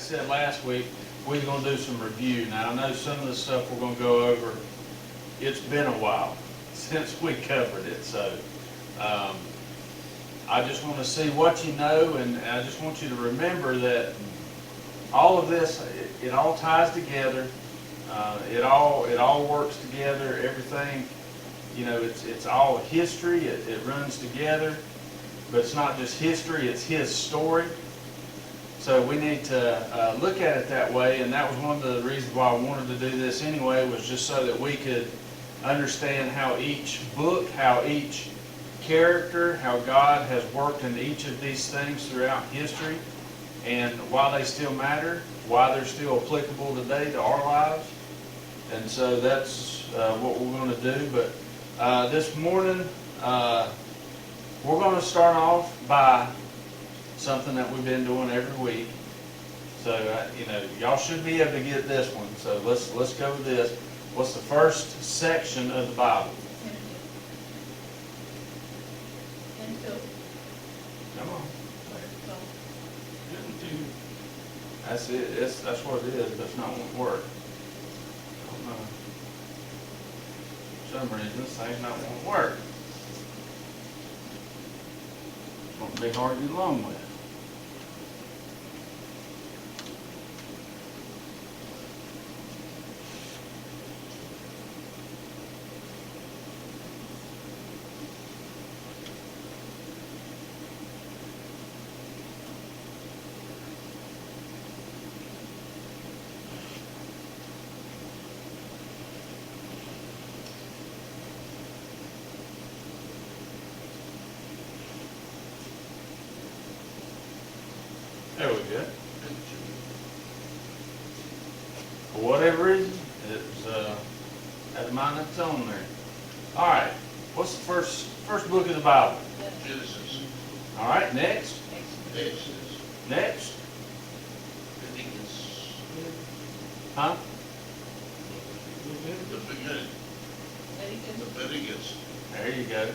said last week, we're going to do some review. Now, I know some of the stuff we're going to go over, it's been a while since we covered it, so I just want to see what you know, and I just want you to remember that all of this, it all ties together. It all works together. Everything, you know, it's all history. It runs together, but it's not just history. It's his story. So we need to look at it that way, and that was one of the reasons why I wanted to do this anyway, was just so that we could understand how each book, how each character, how God has worked in each of these things throughout history, and why they still matter, why they're still applicable today to our lives. And so that's what we're going to do. But this morning, we're going to start off by something that we've been doing every week. So, you know, y'all should be able to get this one. So let's go with this. What's the first section of the Bible? Come on. That's it. That's what it is. That's not what work. I don't know. For some reason, this thing's not going to work. It's going to be hard to get along with. There we go. For whatever reason, it's had mine that's on there. All right. What's the first book of the Bible? Genesis. All right. Next. Exodus. Next. Leviticus. Huh? The beginning. Leviticus. There you go.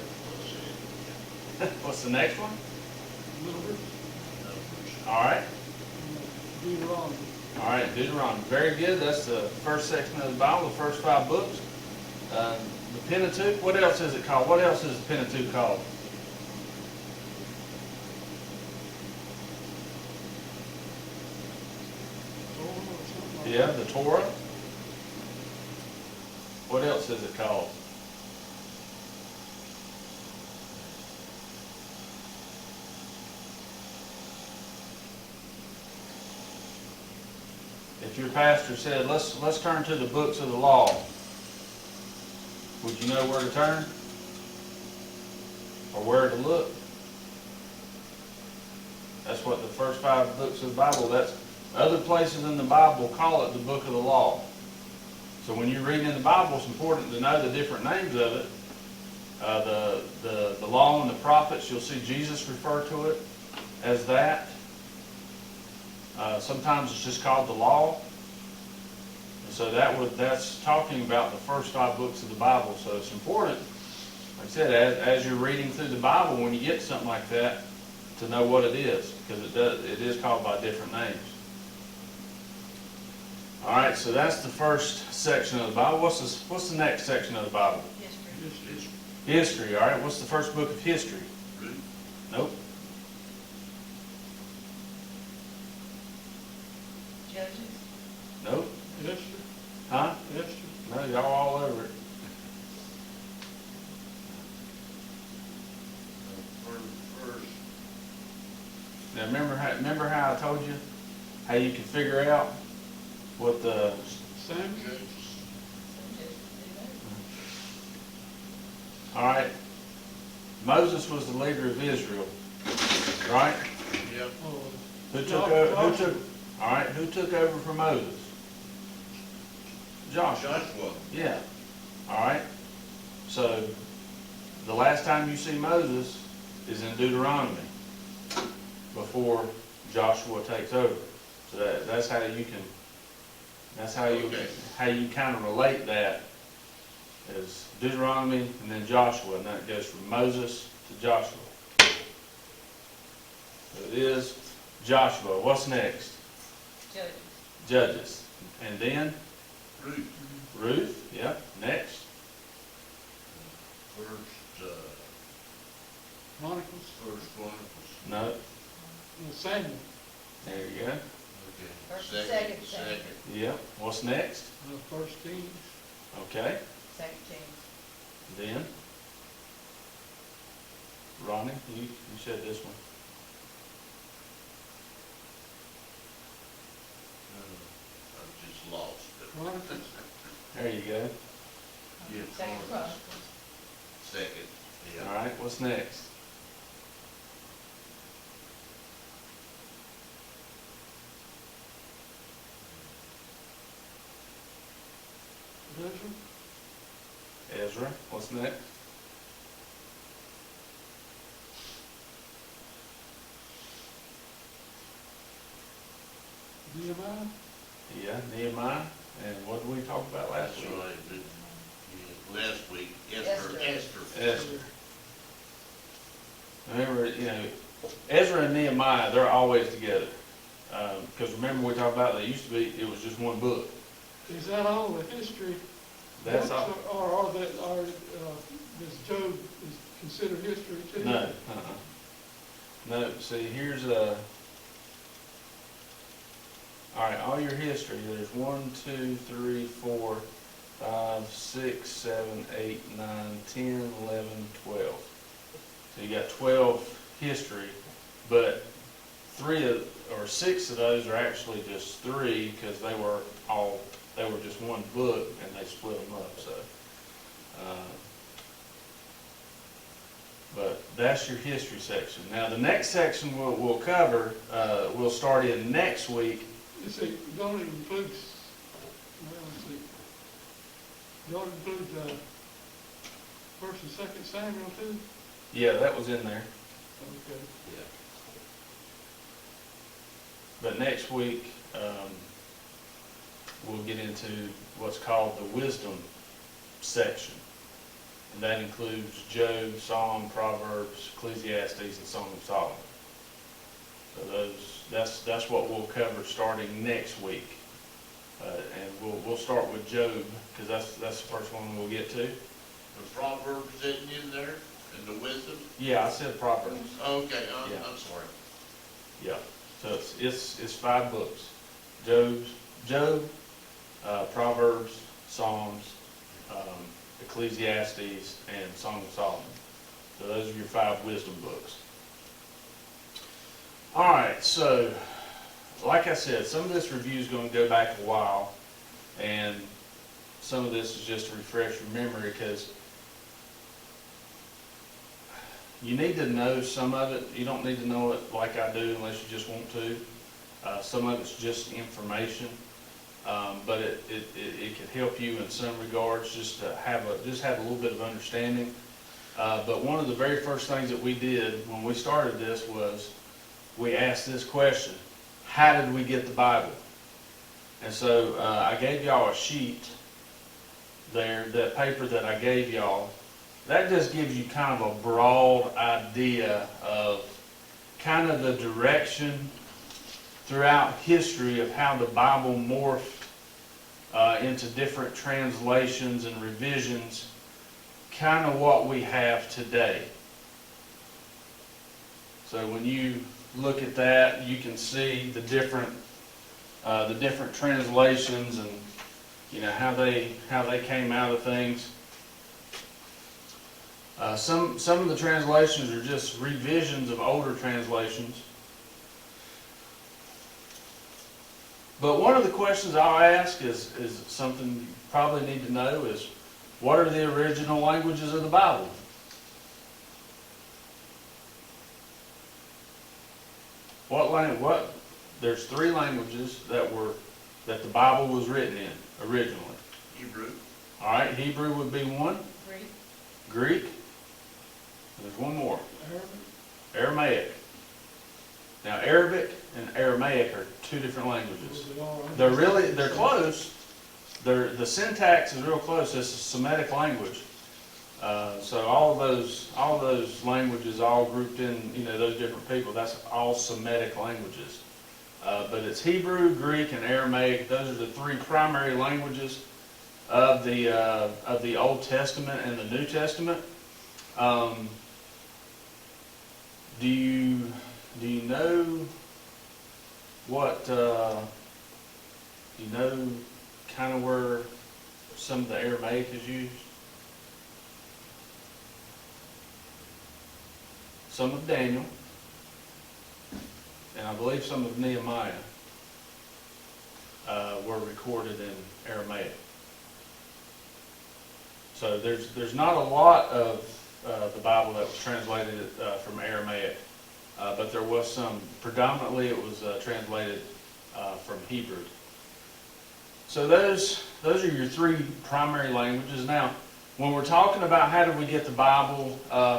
Let's see. What's the next one? All right. Deuteronomy. All right, Deuteronomy. Very good. That's the first section of the Bible, the first 5 books. The Pentateuch. What else is it called? What else is the Pentateuch called? Yeah, the Torah. What else is it called? If your pastor said, let's turn to the books of the law, would you know where to turn? Or where to look? That's what the first 5 books of the Bible, that's other places in the Bible call it the book of the law. So when you read in the Bible, it's important to know the different names of it. The law and the prophets, you'll see Jesus refer to it as that. Sometimes it's just called the law. And so that's talking about the first 5 books of the Bible. So it's important, like I said, as you're reading through the Bible, when you get something like that, to know what it is, because it is called by different names. All right, so that's the first section of the Bible. What's the next section of the Bible? History. History. All right, what's the first book of history? Ruth. Nope. Judges. Nope. Esther. Huh? Esther. No, y'all all over it. First. Now remember how I told you how you could figure out what the Samuel. all right. Moses was the leader of Israel, right? Yep. Oh, Who took over? All right. Who took over for Moses? Joshua. Joshua. Yeah. All right. So the last time you see Moses is in Deuteronomy, before Joshua takes over. So that's how you can. That's how you Okay. how you kind of relate that is Deuteronomy and then Joshua, and that goes from Moses to Joshua. So it is Joshua. What's next? Judges. Judges. And then Ruth, Ruth, yep, next. first, Chronicles, first Chronicles. No, Samuel, there you go. Okay. First and second Samuel. Second. Yep, what's next? First Kings, Okay, Second Kings. then. Ronnie, you said this one. I'm just lost. Chronicles, There you go. Yeah, Second Chronicles. Chronicles. Second, All yeah. right, what's next? Ezra, Ezra, what's next? Nehemiah, Yeah, Nehemiah. And what did we talk about last That's week? right, but, yeah, last week, Esther. Esther. Remember, Ezra and Nehemiah, they're always together. Because remember we talked about, they used to be, it was just one book. is that all the history? That's all. books, Or does Job is considered history too? No, No, see, here's all right, all your history, there's 1, 2, 3, 4, 5, 6, 7, 8, 9, 10, 11, 12. So you got 12 history, but 6 of those are actually just 3 because they were just one book and they split them up, so. But that's your history section. Now, the next section we'll cover, we'll start in next week. You see, don't include, well, let's see. Don't include, First and Second Samuel too? Yeah, that was in there. Okay. Yeah. But next week, we'll get into what's called the wisdom section. And that includes Job, Psalm, Proverbs, Ecclesiastes, and Song of Solomon. So that's what we'll cover starting next week. And we'll start with Job, because that's the first one we'll get to. The Proverbs isn't in there, and the wisdom? Yeah, I said Proverbs. Okay, Yeah. I'm sorry. Yeah, so it's 5 books. Job, Proverbs, Psalms, Ecclesiastes, and Song of Solomon. So those are your 5 wisdom books. All right, so like I said, some of this review is going to go back a while, and some of this is just to refresh your memory because you need to know some of it. You don't need to know it like I do unless you just want to. Some of it's just information, but it could help you in some regards just to have a little bit of understanding. But one of the very first things that we did when we started this was we asked this question: how did we get the Bible? And so I gave y'all a sheet there, that paper that I gave y'all. That just gives you kind of a broad idea of kind of the direction throughout history of how the Bible morphed into different translations and revisions, kind of what we have today. So when you look at that, you can see the different translations and how they came out of things. Some of the translations are just revisions of older translations. But one of the questions I'll ask is something you probably need to know is, what are the original languages of the Bible? There's 3 languages that the Bible was written in originally. Hebrew? All right, Hebrew would be one. Greek. Greek. There's one more. Arabic, Aramaic. Now, Arabic and Aramaic are 2 different languages. they all- They're close. The syntax is real close. It's a Semitic language. So all of those languages all grouped in, those different people, that's all Semitic languages. but it's Hebrew, Greek, and Aramaic. Those are the three primary languages of the Old Testament and the New Testament. Do you know what? Do you know kind of where some of the Aramaic is used? Some of Daniel, and I believe some of Nehemiah were recorded in Aramaic. So there's not a lot of the Bible that was translated from Aramaic, but there was some. Predominantly, it was translated from Hebrew. So those are your three primary languages. Now, when we're talking about how did we get the Bible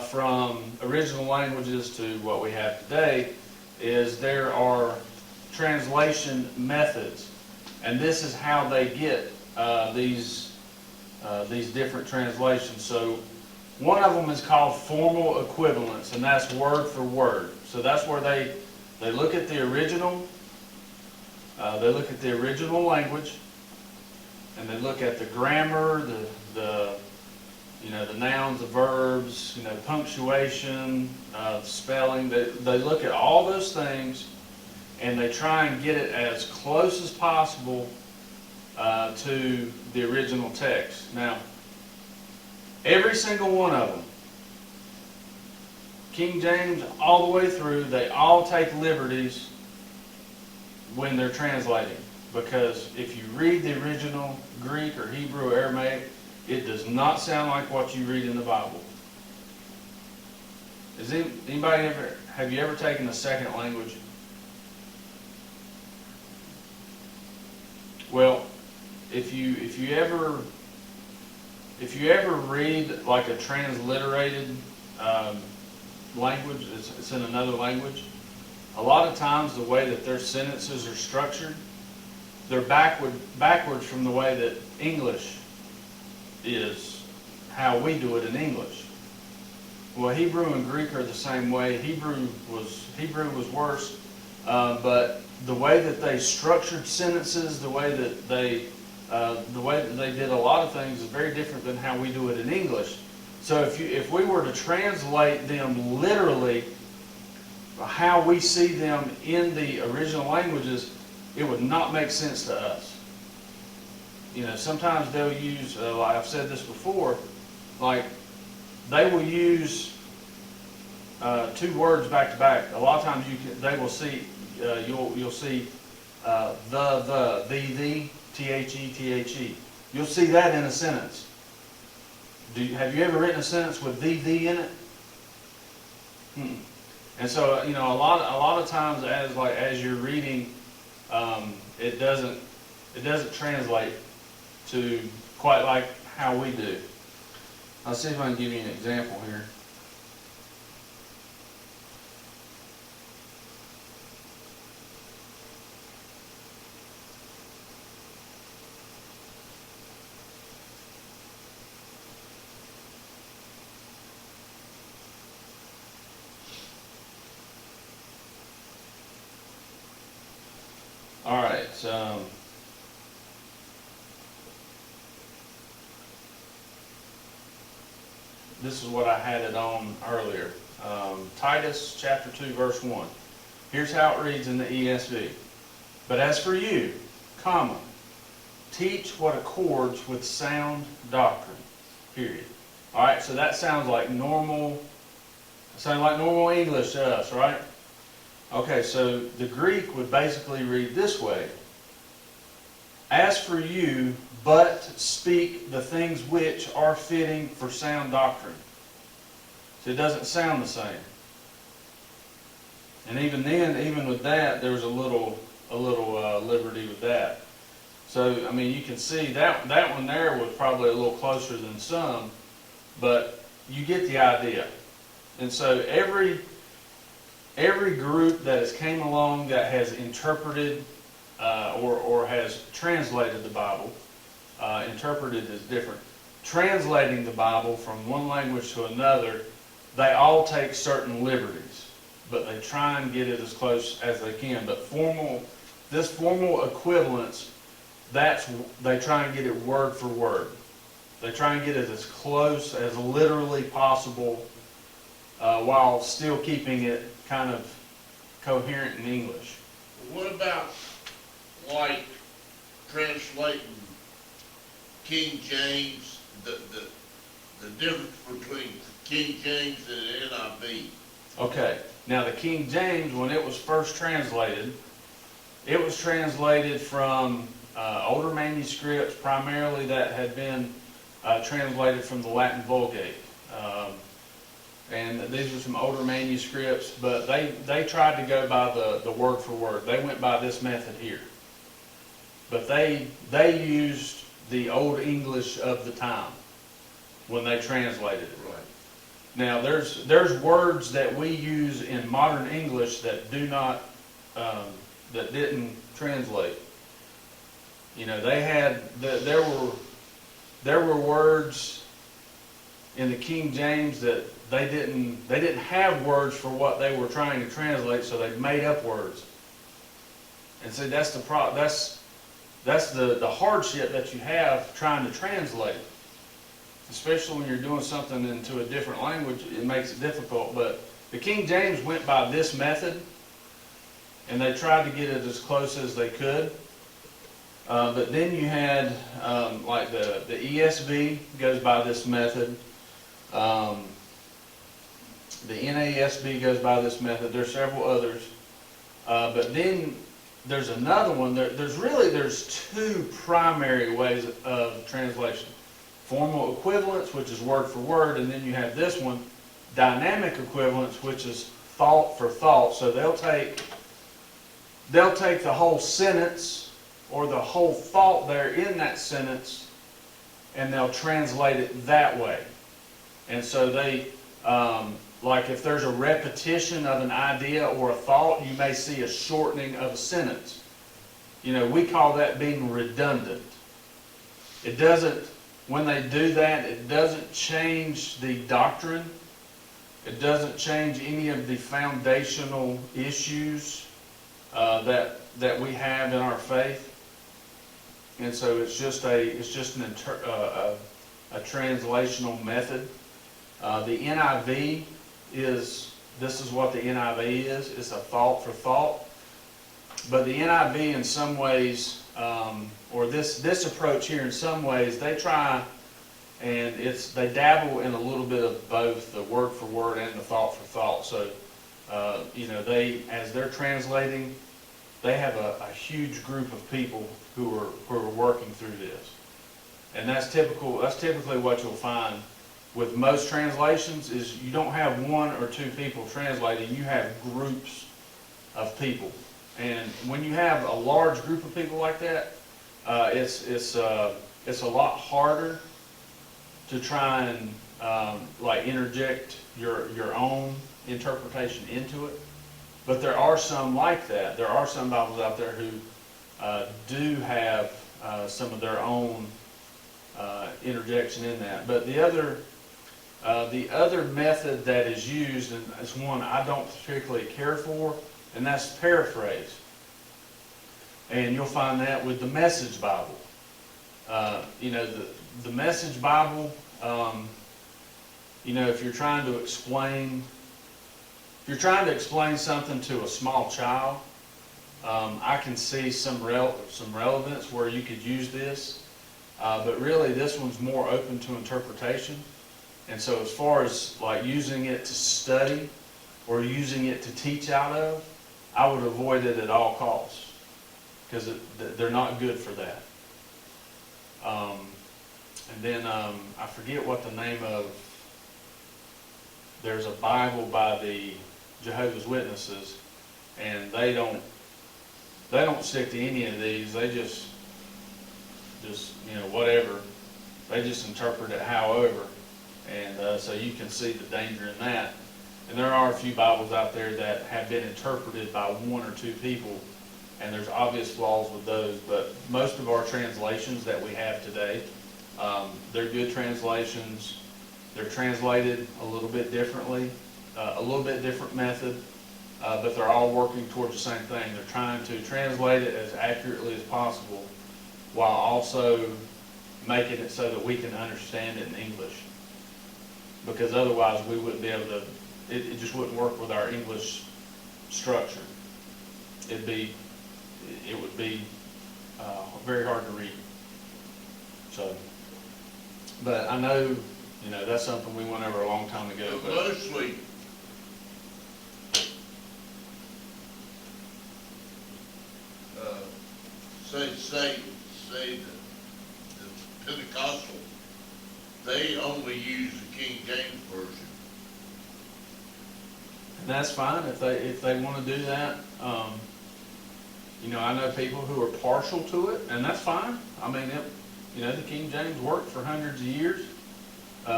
from original languages to what we have today, is there are translation methods, and this is how they get these different translations. So one of them is called formal equivalence, and that's word for word. So that's where they look at the original, language, and they look at the grammar, the nouns, the verbs, punctuation, spelling. They look at all those things, and they try and get it as close as possible to the original text. Now, every single one of them, King James all the way through, they all take liberties when they're translating. Because if you read the original Greek or Hebrew or Aramaic, it does not sound like what you read in the Bible. Have you ever taken a second language? Well, if you ever read like a transliterated language, it's in another language, a lot of times the way that their sentences are structured, they're backwards from the way that English is, how we do it in English. Well, Hebrew and Greek are the same way. Hebrew was worse, but the way that they structured sentences, the way that they did a lot of things is very different than how we do it in English. So if we were to translate them literally, how we see them in the original languages, it would not make sense to us. Sometimes they'll use, like I've said this before, like they will use two words back to back. A lot of times they will see, you'll see the, the, the, You'll see that in a sentence. Have you ever written a sentence with the in it? And so, a lot of times as you're reading, it doesn't translate to quite like how we do. I'll see if I can give you an example here. All right, this is what I had it on earlier. Titus chapter 2, verse 1. Here's how it reads in the ESV. But as for you, teach what accords with sound doctrine. Period. All right, so that sounds like normal English to us, right? Okay, so the Greek would basically read this way. As for you, but speak the things which are fitting for sound doctrine. So it doesn't sound the same. And even then, even with that, there was a little liberty with that. So, you can see that one there was probably a little closer than some, but you get the idea. And so every group that has came along that has interpreted or has translated the Bible, interpreted is different. Translating the Bible from one language to another, they all take certain liberties, but they try and get it as close as they can. But this formal equivalence, they try and get it word for word. They try and get it as close as literally possible, while still keeping it kind of coherent in English. What about, like, translating King James, the difference between King James and NIV? Okay, now the King James, when it was first translated, it was translated from older manuscripts, primarily that had been translated from the Latin Vulgate. And these are some older manuscripts, but they tried to go by the word for word. They went by this method here. But they used the Old English of the time when they translated it. Right. Now, there's words that we use in modern English that do not, that didn't translate. You know, there were words in the King James that they didn't have words for what they were trying to translate, so they made up words. And see, that's the hardship that you have trying to translate. Especially when you're doing something into a different language, it makes it difficult. But the King James went by this method, and they tried to get it as close as they could. But then you had, like the ESV goes by this method. The NASB goes by this method. There's several others. But then there's another one. There's two primary ways of translation. Formal equivalence, which is word for word, and then you have this one, dynamic equivalence, which is thought for thought. So they'll take the whole sentence or the whole thought there in that sentence, and they'll translate it that way. And so they, like if there's a repetition of an idea or a thought, you may see a shortening of a sentence. You know, we call that being redundant. It doesn't, when they do that, it doesn't change the doctrine. It doesn't change any of the foundational issues that we have in our faith. And so it's just a translational method. The NIV this is what the NIV is. It's a thought for thought. But the NIV in some ways, or this approach here in some ways, they try and they dabble in a little bit of both the word for word and the thought for thought. So, you know, as they're translating, they have a huge group of people who are working through this. And that's typically what you'll find with most translations is you don't have one or two people translating, you have groups of people. And when you have a large group of people like that, it's a lot harder to try and like interject your own interpretation into it. But there are some like that. There are some Bibles out there who do have some of their own interjection in that. But the other method that is used, and it's one I don't particularly care for, and that's paraphrase. And you'll find that with the Message Bible. You know, the Message Bible, you know, if you're trying to explain something to a small child, I can see some relevance where you could use this. But really, this one's more open to interpretation. And so as far as like using it to study or using it to teach out of, I would avoid it at all costs because they're not good for that. And then I forget what the name of, there's a Bible by the Jehovah's Witnesses, and they don't stick to any of these. They just you know, whatever. They just interpret it however. And so you can see the danger in that. And there are a few Bibles out there that have been interpreted by one or two people, and there's obvious flaws with those. But most of our translations that we have today, they're good translations. They're translated a little bit differently, a little bit different method. but they're all working towards the same thing. They're trying to translate it as accurately as possible while also making it so that we can understand it in English. Because otherwise we wouldn't be able to, it just wouldn't work with our English structure. It would be very hard to read. So, but I know, that's something we went over a long time ago. But But mostly, say the Pentecostal, they only use the King James Version. and that's fine if they want to do that. I know people who are partial to it, and that's fine. I mean, the King James worked for hundreds of years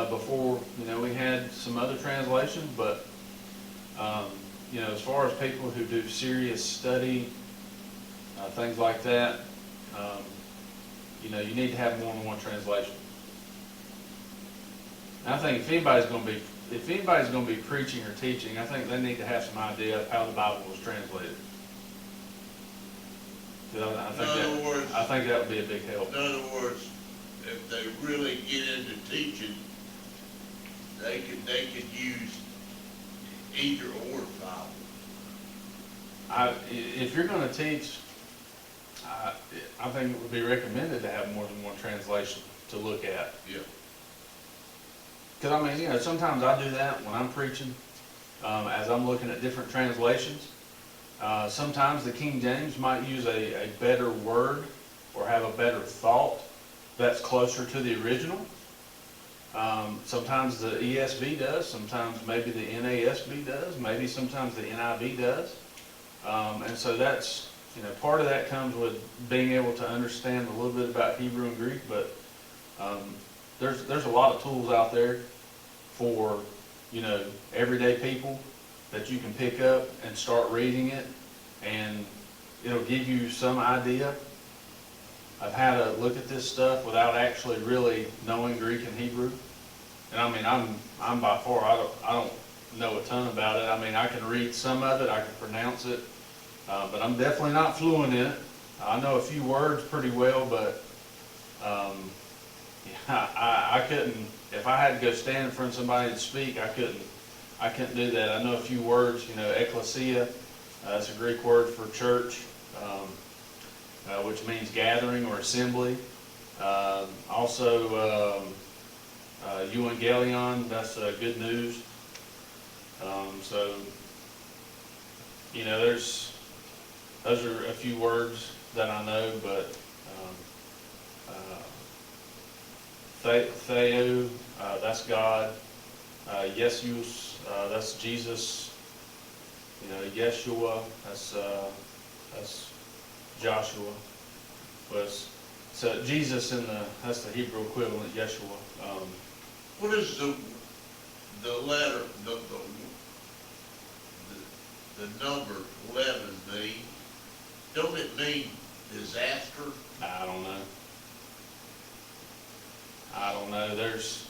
before, we had some other translations. But, as far as people who do serious study, things like that, you need to have more than one translation. And I think if anybody's going to be preaching or teaching, I think they need to have some idea of how the Bible was translated. I think that would be a big help. In other words, if they really get into teaching, they could use either or Bible. If you're going to teach, I think it would be recommended to have more than one translation to look at. Yeah. Because sometimes I do that when I'm preaching, as I'm looking at different translations. Sometimes the King James might use a better word or have a better thought that's closer to the original. Sometimes the ESV does, sometimes maybe the NASB does, maybe sometimes the NIV does. And so that's, part of that comes with being able to understand a little bit about Hebrew and Greek, but there's a lot of tools out there for, everyday people that you can pick up and start reading it, and it'll give you some idea of how to look at this stuff without actually really knowing Greek and Hebrew. And I'm by far, I don't know a ton about it. I can read some of it, I can pronounce it, but I'm definitely not fluent in it. I know a few words pretty well, but I couldn't, if I had to go stand in front of somebody and speak, I couldn't do that. I know a few words, ecclesia, that's a Greek word for church, which means gathering or assembly. Also, euangelion, that's good news. So, those are a few words that I know, but Theo, that's God. Jesus, that's Jesus. Yeshua, that's Joshua. So Jesus that's the Hebrew equivalent, Yeshua. What is the letter, the number 11 mean? Don't it mean disaster? I don't know. There's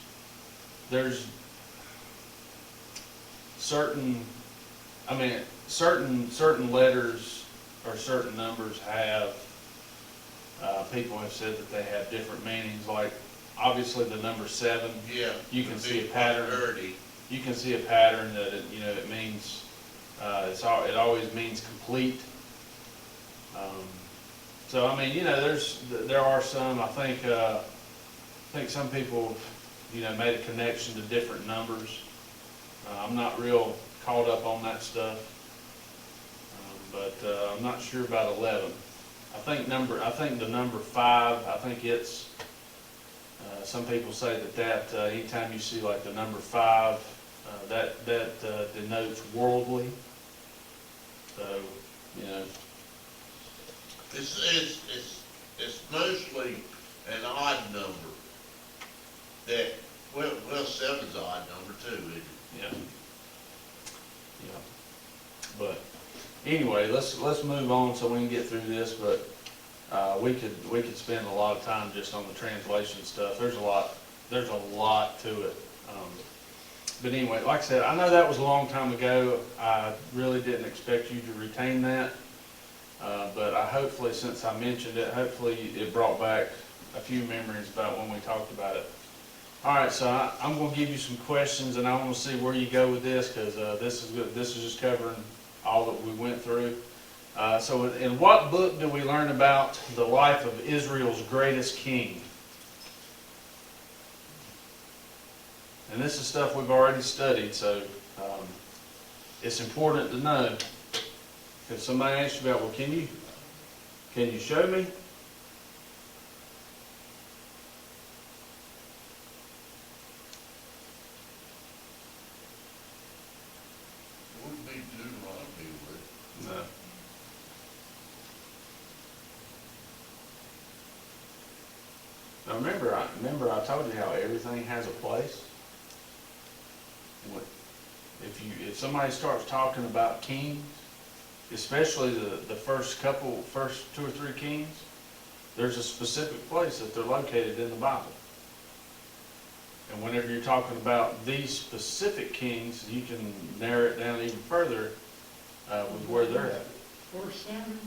certain letters or certain numbers have, people have said that they have different meanings. Like, obviously the number 7, Yeah. you can see a pattern. You can see a pattern that it means, it always means complete. So there are some. I think some people, made a connection to different numbers. I'm not real caught up on that stuff, but I'm not sure about 11. I think the number 5. I think it's. Some people say that anytime you see like the number 5, that denotes worldly. So It's mostly an odd number. That well 7's an odd number too, isn't it? yeah. But anyway, let's move on so we can get through this. But we could spend a lot of time just on the translation stuff. There's a lot to it. But anyway, like I said, I know that was a long time ago. I really didn't expect you to retain that. But I hopefully, since I mentioned it, hopefully it brought back a few memories about when we talked about it. All right, so I'm going to give you some questions, and I want to see where you go with this, because this is good. This is just covering all that we went through. So in what book do we learn about the life of Israel's greatest king? And this is stuff we've already studied, so it's important to know. If somebody asks you about, well, can you show me? Wouldn't be Deuteronomy, would it? No. Now remember I told you how everything has a place. If somebody starts talking about kings, especially the first 2 or 3 kings, there's a specific place that they're located in the Bible. And whenever you're talking about these specific kings, you can narrow it down even further with where they're at. First Samuel,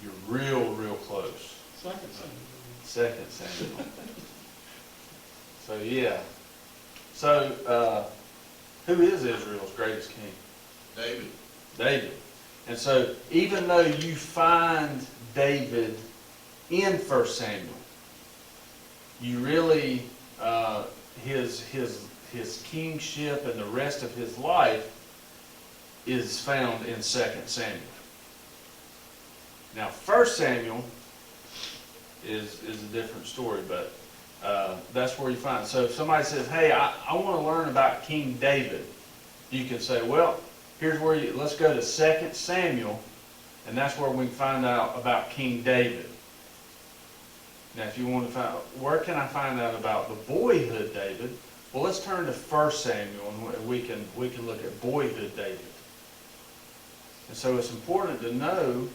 You're real close. Second Samuel. 2 Samuel. So yeah. So who is Israel's greatest king? David. David. And so even though you find David in 1 Samuel, you really his kingship and the rest of his life is found in 2 Samuel. Now 1 Samuel is a different story, but that's where you find it. So if somebody says, hey, I want to learn about King David, you can say, well, here's where let's go to 2 Samuel, and that's where we can find out about King David. Now, if you want to find out, where can I find out about the boyhood David? Well, let's turn to 1 Samuel, and we can look at boyhood David. And so it's important to know,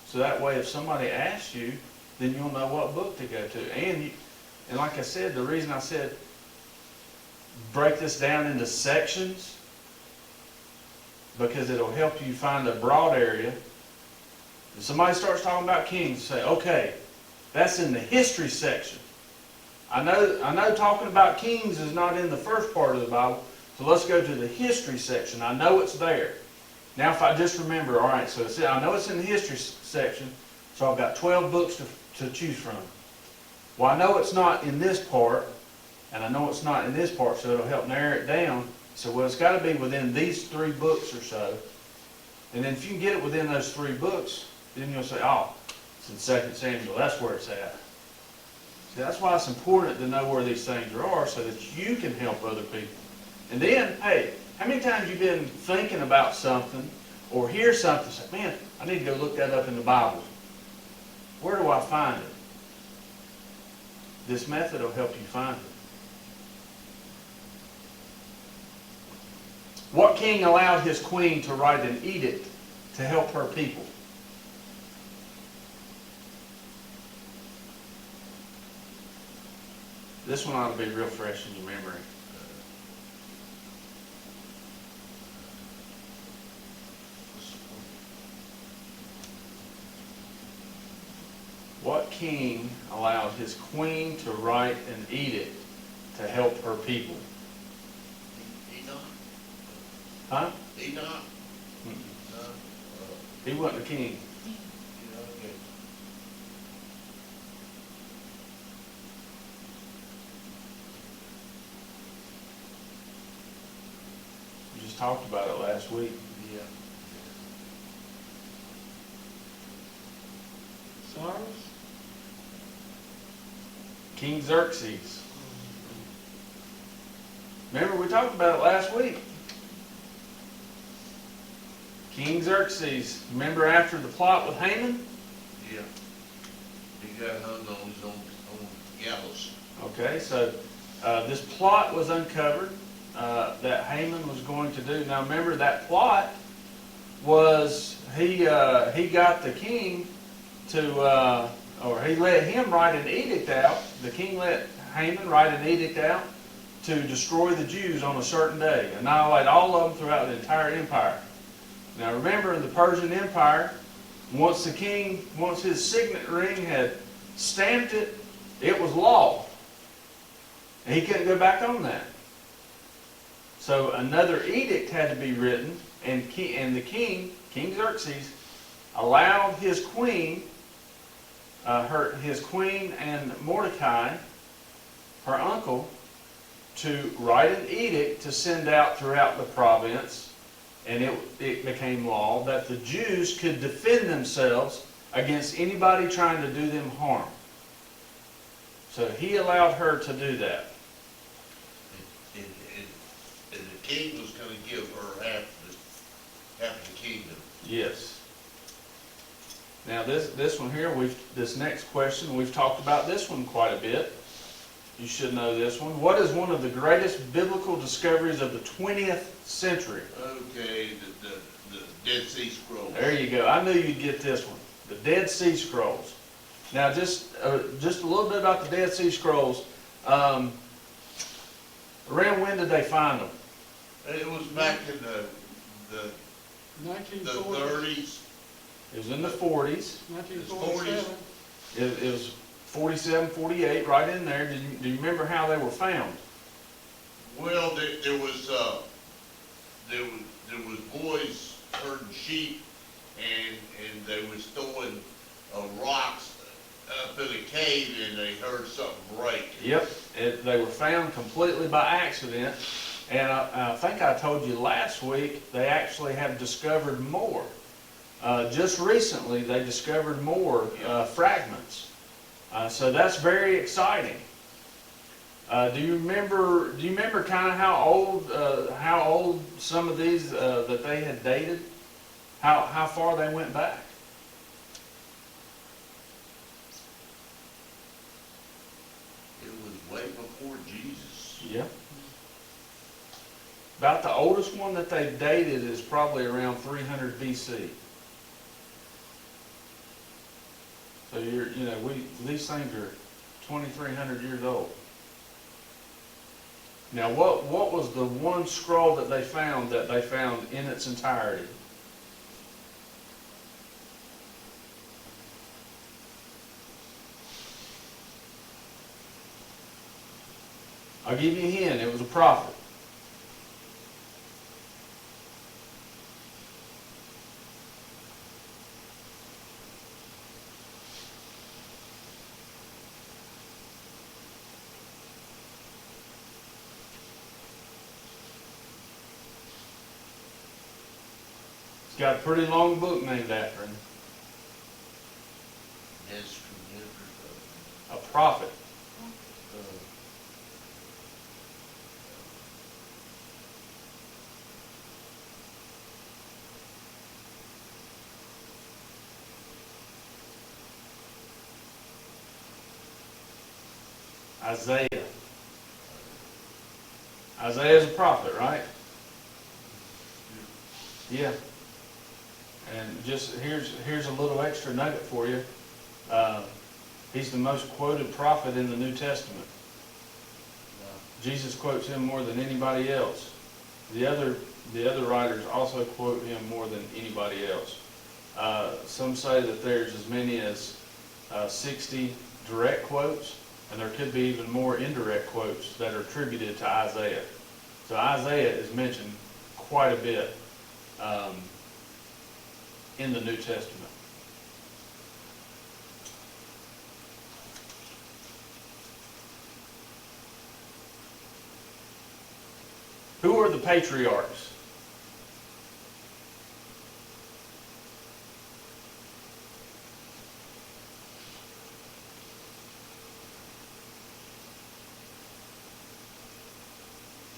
so that way if somebody asks you, then you'll know what book to go to. And like I said, the reason I said break this down into sections, because it'll help you find a broad area. If somebody starts talking about kings, say, okay, that's in the history section. I know talking about kings is not in the first part of the Bible, so let's go to the history section. I know it's there. Now if I just remember, all right, so I know it's in the history section, so I've got 12 books to choose from. Well, I know it's not in this part, and I know it's not in this part, so it'll help narrow it down. So, well, it's got to be within these 3 books or so. And then if you can get it within those 3 books, then you'll say, oh, it's in 2 Samuel. That's where it's at. See, that's why it's important to know where these things are, so that you can help other people. And then, hey, how many times have you been thinking about something or hear something and say, man, I need to go look that up in the Bible. Where do I find it? This method will help you find it. What king allowed his queen to write an edict to help her people? This one ought to be real fresh in your memory. What king allowed his queen to write an edict to help her people? Enoch. Huh? Enoch. He wasn't a king. Okay. We just talked about it last week. Yeah. Cyrus? King Xerxes. Remember, we talked about it last week. King Xerxes. Remember after the plot with Haman? Yeah. He got hung on his own gallows. Okay, so this plot was uncovered that Haman was going to do. Now remember, that plot was he got the king to, or he let him write an edict out. The king let Haman write an edict out to destroy the Jews on a certain day, annihilate all of them throughout the entire empire. Now remember, in the Persian Empire, once his signet ring had stamped it, it was law. And he couldn't go back on that. So another edict had to be written, and the king, King Xerxes, allowed his queen and Mordecai, her uncle, to write an edict to send out throughout the province, and it became law that the Jews could defend themselves against anybody trying to do them harm. So he allowed her to do that. And the king was gonna give her half the kingdom. Yes. Now this one here, this next question, we've talked about this one quite a bit. You should know this one. What is one of the greatest biblical discoveries of the 20th century? Okay, the Dead Sea Scrolls. There you go. I knew you'd get this one. The Dead Sea Scrolls. Now just a little bit about the Dead Sea Scrolls. Around when did they find them? It was back in the 1940, 30s. It was in the 40s. 1947. It was 47, 48, right in there. Do you remember how they were found? Well, there was boys herding sheep, and they was throwing rocks up in a cave, and they heard something break. Yep, they were found completely by accident, and I think I told you last week they actually have discovered more. Just recently, they discovered more fragments, so that's very exciting. Do you remember kind of how old some of these that they had dated? How far they went back? It was way before Jesus. Yeah. About the oldest one that they've dated is probably around 300 BC. So these things are 2,300 years old. Now, what was the one scroll that they found in its entirety? I'll give you a hint. It was a prophet. He's got a pretty long book named after him. Yes, A prophet. Isaiah. Isaiah's a prophet, right? Yeah. And just here's a little extra nugget for you. He's the most quoted prophet in the New Testament. Jesus quotes him more than anybody else. The other writers also quote him more than anybody else. Some say that there's as many as 60 direct quotes, and there could be even more indirect quotes that are attributed to Isaiah. So Isaiah is mentioned quite a bit in the New Testament. Who are the patriarchs?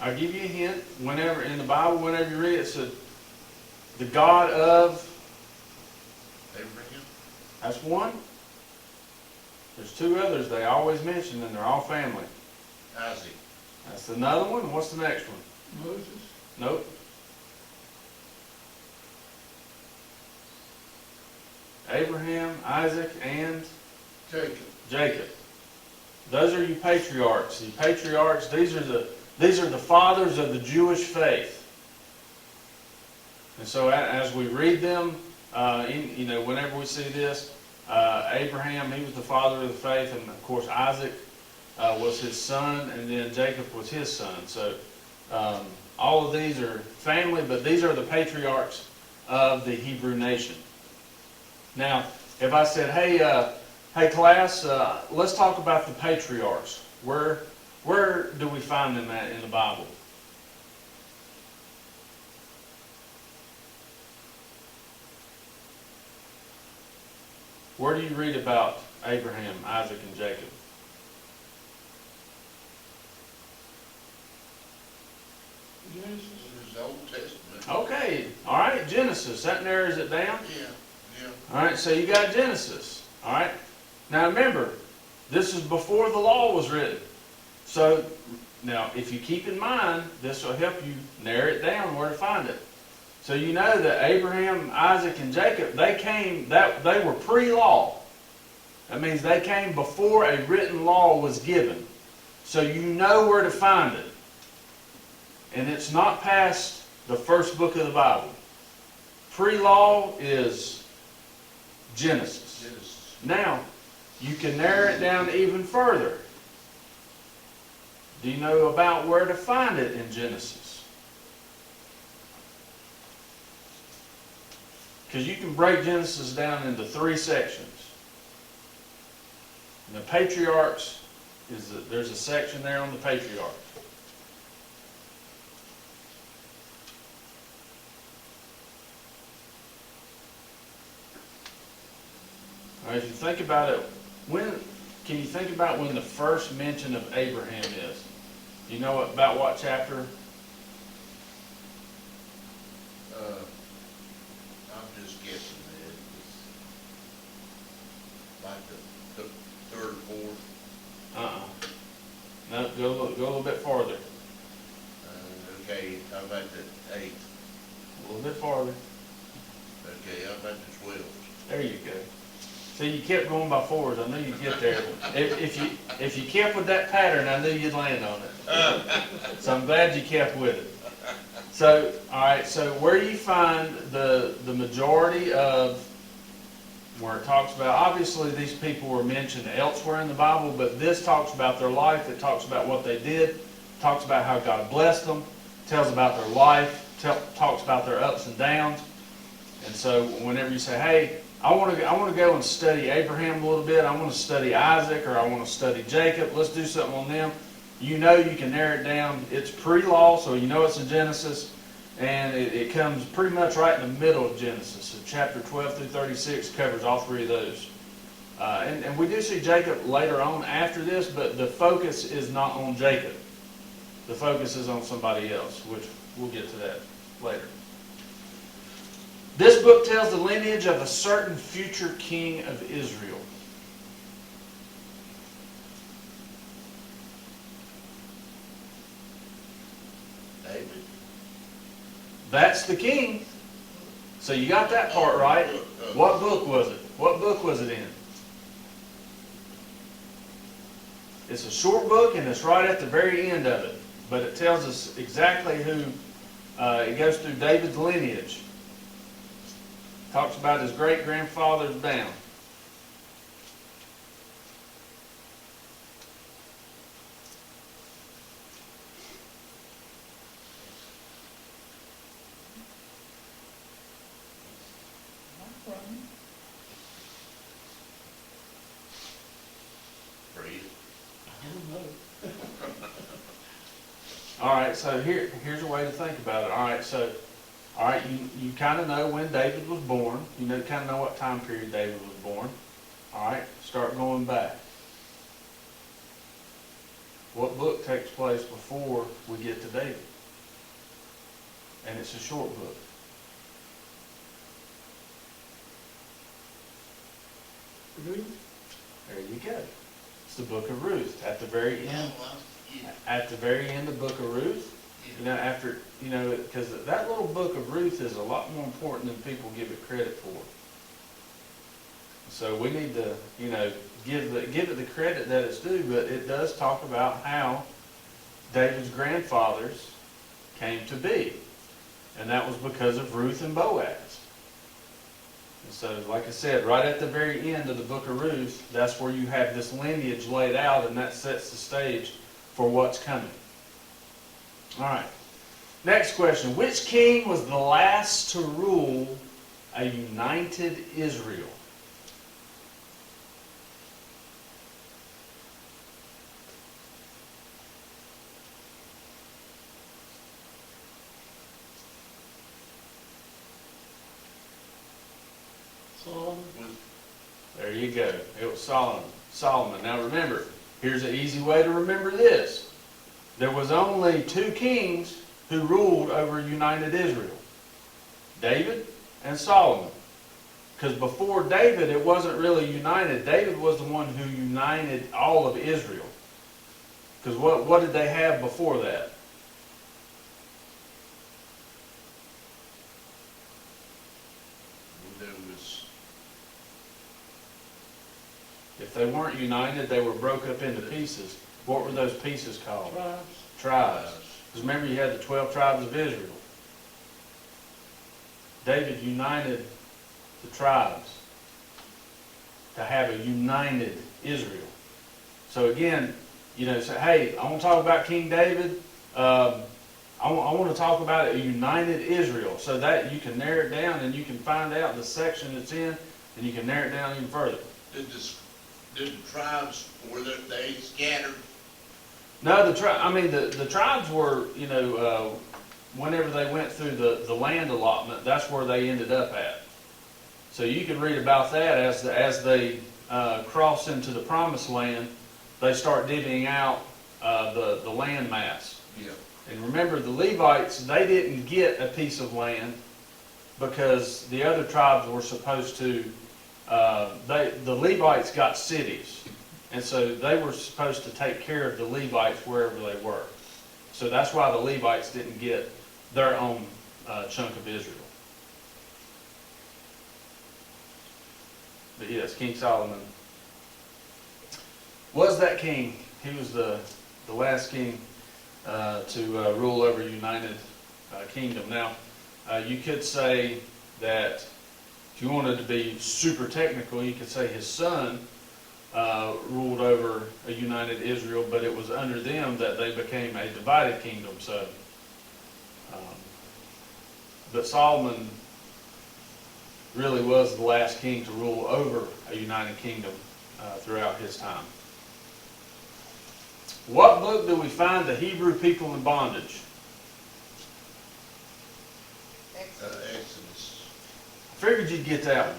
I'll give you a hint. Whenever in the Bible, whenever you read it, it says the God of. Abraham. That's one. There's two others they always mention, and they're all family. Isaac. That's another one. What's the next one? Moses. Nope. Abraham, Isaac, and Jacob. Jacob. Those are your patriarchs. The patriarchs, these are These are the fathers of the Jewish faith. And so as we read them, whenever we see this, Abraham, he was the father of the faith, and of course Isaac was his son, and then Jacob was his son. So all of these are family, but these are the patriarchs of the Hebrew nation. Now, if I said, hey class, let's talk about the patriarchs. Where do we find them at in the Bible? Where do you read about Abraham, Isaac, and Jacob? Genesis. This is the Old Testament. Okay, all right, Genesis. That narrows it down. Yeah. All right, so you got Genesis. All right. Now remember, this is before the law was written. So now, if you keep in mind, this will help you narrow it down where to find it. So you know that Abraham, Isaac, and Jacob, they were pre-law. That means they came before a written law was given. So you know where to find it. And it's not past the first book of the Bible. Pre-law is Genesis. Now, you can narrow it down even further. Do you know about where to find it in Genesis? Because you can break Genesis down into 3 sections. And the patriarchs, there's a section there on the patriarchs. All right, if you think about it, can you think about when the first mention of Abraham is? Do you know about what chapter? I'm just guessing that it's like the third, fourth. No, go a little bit farther. Okay, how about the 8th? A little bit farther. Okay, how about the 12th? There you go. See, you kept going by fours. I knew you'd get there. If you kept with that pattern, I knew you'd land on it. So I'm glad you kept with it. So, all right. So where you find the majority of where it talks about, obviously these people were mentioned elsewhere in the Bible, but this talks about their life. It talks about what they did. Talks about how God blessed them. Tells about their life. Talks about their ups and downs. And so whenever you say, hey, I want to go and study Abraham a little bit. I want to study Isaac, or I want to study Jacob. Let's do something on them. You know you can narrow it down. It's pre-law, so you know it's in Genesis, and it comes pretty much right in the middle of Genesis. So chapter 12 through 36 covers all 3 of those. And we do see Jacob later on after this, but the focus is not on Jacob. The focus is on somebody else, which we'll get to that later. This book tells the lineage of a certain future king of Israel. David? That's the king. So you got that part right. What book was it? What book was it in? It's a short book, and it's right at the very end of it. But it tells us exactly who, it goes through David's lineage. Talks about his great-grandfathers down. Breathe. I don't know. All right, so here's a way to think about it. All right, you kind of know when David was born. You kind of know what time period David was born. All right, start going back. What book takes place before we get to David? And it's a short book. Ruth? There you go. It's the book of Ruth. At the very end, Yeah. at the very end of the book of Ruth, because that little book of Ruth is a lot more important than people give it credit for. So we need to, give it the credit that it's due, but it does talk about how David's grandfathers came to be. And that was because of Ruth and Boaz. And so, like I said, right at the very end of the book of Ruth, that's where you have this lineage laid out, and that sets the stage for what's coming. All right. Next question. Which king was the last to rule a united Israel? Solomon. There you go. It was Solomon. Now remember, here's an easy way to remember this. There was only 2 kings who ruled over united Israel. David and Solomon. Because before David, it wasn't really united. David was the one who united all of Israel. Because what did they have before that? There was, If they weren't united, they were broke up into pieces. What were those pieces called? Tribes. Tribes. Because remember, you had the 12 tribes of Israel. David united the tribes to have a united Israel. So again, say, hey, I want to talk about King David. I want to talk about a united Israel, so that you can narrow it down and you can find out the section it's in, and you can narrow it down even further. did the tribes, were they scattered? No, the tribes were, whenever they went through the land allotment, that's where they ended up at. So you can read about that as they cross into the promised land, they start divvying out the land mass. Yeah. And remember, the Levites, they didn't get a piece of land because the other tribes were supposed to, the Levites got cities. And so they were supposed to take care of the Levites wherever they were. So that's why the Levites didn't get their own chunk of Israel. But yes, King Solomon was that king. He was the last king to rule over a united kingdom. Now, you could say that if you wanted to be super technical, you could say his son ruled over a united Israel, but it was under them that they became a divided kingdom. So, but Solomon really was the last king to rule over a united kingdom throughout his time. What book do we find the Hebrew people in bondage? Exodus. I figured you'd get that one.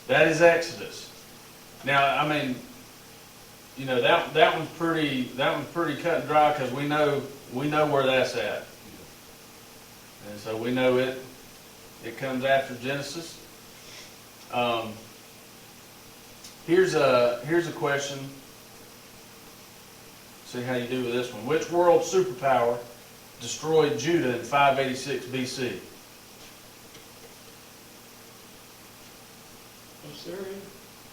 That is Exodus. Now, I mean, that one's pretty cut and dry because we know where that's at, and so we know it comes after Genesis. Here's a question. See how you do with this one. Which world superpower destroyed Judah in 586 BC? Assyria.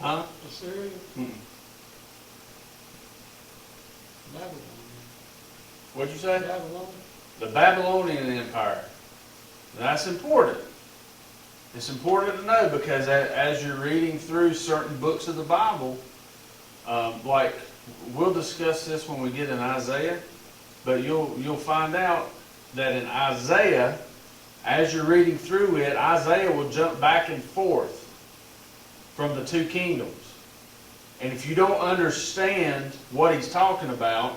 Huh? Assyria. Mm-mm. Babylon. What'd you say? Babylon. The Babylonian Empire. That's important. It's important to know because as you're reading through certain books of the Bible, like we'll discuss this when we get in Isaiah, but you'll find out that in Isaiah, as you're reading through it, Isaiah will jump back and forth from the 2 kingdoms. And if you don't understand what he's talking about,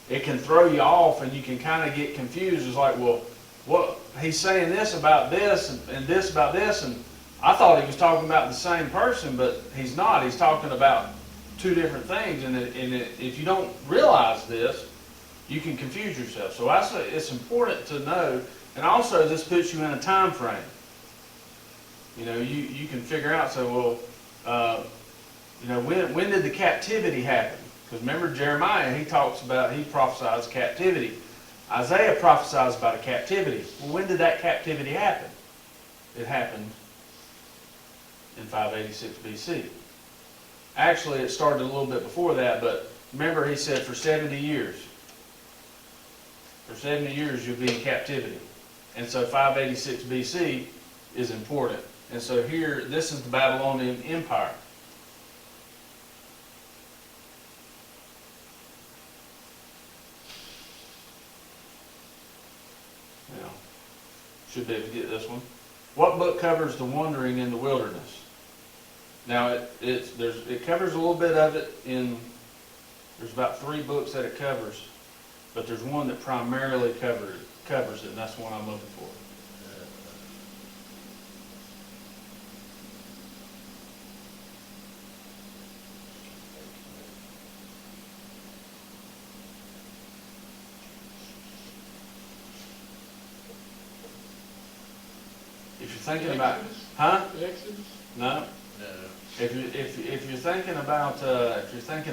it can throw you off and you can kind of get confused. It's like, well, what he's saying this about this and this about this, and I thought he was talking about the same person, but he's not. He's talking about 2 different things, and if you don't realize this, you can confuse yourself. So it's important to know, and also this puts you in a time frame. You can figure out, so well, when did the captivity happen? Because remember Jeremiah, he prophesies captivity. Isaiah prophesies about a captivity. Well, when did that captivity happen? It happened in 586 BC. Actually, it started a little bit before that, but remember he said for 70 years. For 70 years, you'll be in captivity. And so 586 BC is important. And so here, this is the Babylonian Empire. Now, should be able to get this one. What book covers the wandering in the wilderness? Now, it covers a little bit of it in, there's about 3 books that it covers, but there's one that primarily covers it, and that's the one I'm looking for. If you're thinking about, Exodus? huh? Exodus? No. No. If you're thinking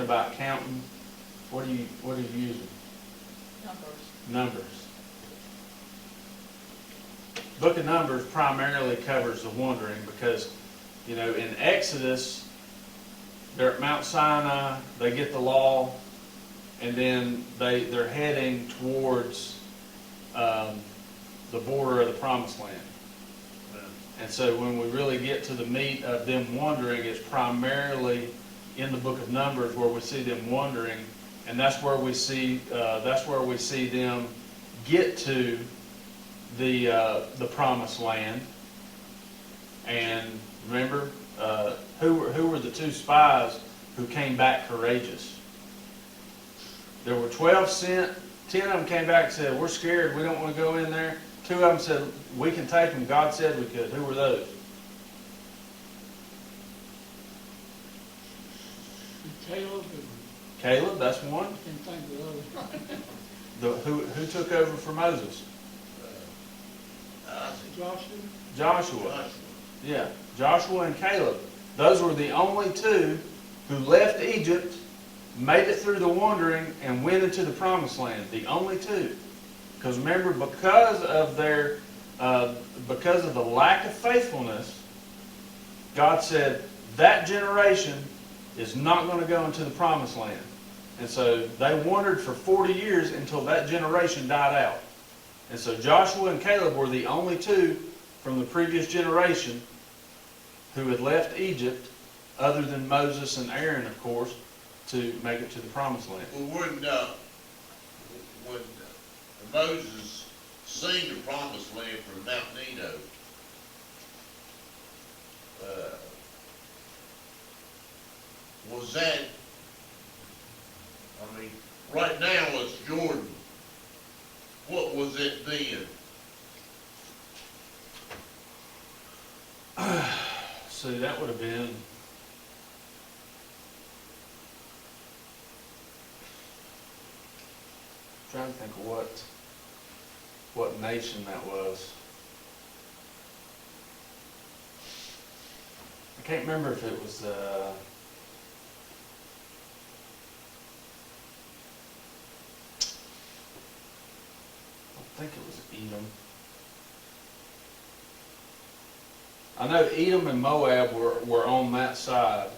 about counting, what are you using? Numbers. Book of Numbers primarily covers the wandering because, in Exodus, they're at Mount Sinai, they get the law, and then they're heading towards the border of the Promised Land. And so when we really get to the meat of them wandering, it's primarily in the book of Numbers where we see them wandering, and that's where we see them get to the Promised Land. And remember, who were the 2 spies who came back courageous? There were 12 sent. 10 of them came back and said, "We're scared. We don't want to go in there." 2 of them said, "We can take them. God said we could." Who were those? Caleb and, Caleb, that's one. I can't think of the other. Who took over for Moses? Joshua? Joshua. Yeah, Joshua and Caleb. Those were the only 2 who left Egypt, made it through the wandering, and went into the Promised Land. The only 2. Because remember, because of the lack of faithfulness, God said that generation is not going to go into the Promised Land. And so they wandered for 40 years until that generation died out. And so Joshua and Caleb were the only 2 from the previous generation who had left Egypt, other than Moses and Aaron, of course, to make it to the Promised Land. Well, when Moses seen the Promised Land from Mount Nino, was that, right now it's Jordan. What was it then? So that would have been, trying to think of what nation that was. I can't remember if it was I think it was Edom. I know Edom and Moab were on that side.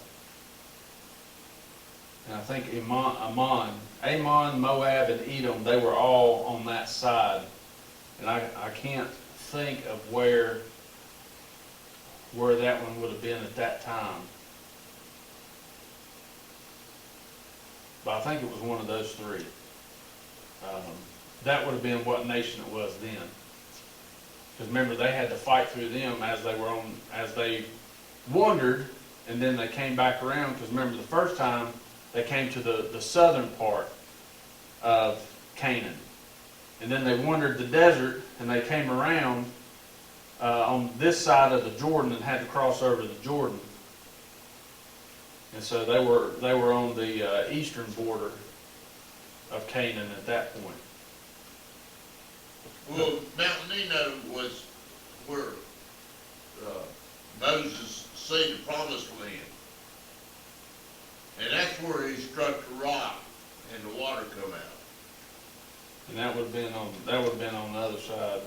And I think Ammon, Moab, and Edom, they were all on that side. And I can't think of where that one would have been at that time. But I think it was one of those 3. That would have been what nation it was then. Because remember, they had to fight through them as they wandered, and then they came back around. Because remember, the first time they came to the southern part of Canaan, and then they wandered the desert, and they came around on this side of the Jordan and had to cross over the Jordan. And so they were on the eastern border of Canaan at that point. Well, Mount Nino was where Moses seen the Promised Land. And that's where he struck the rock and the water come out. And that would have been on the other side.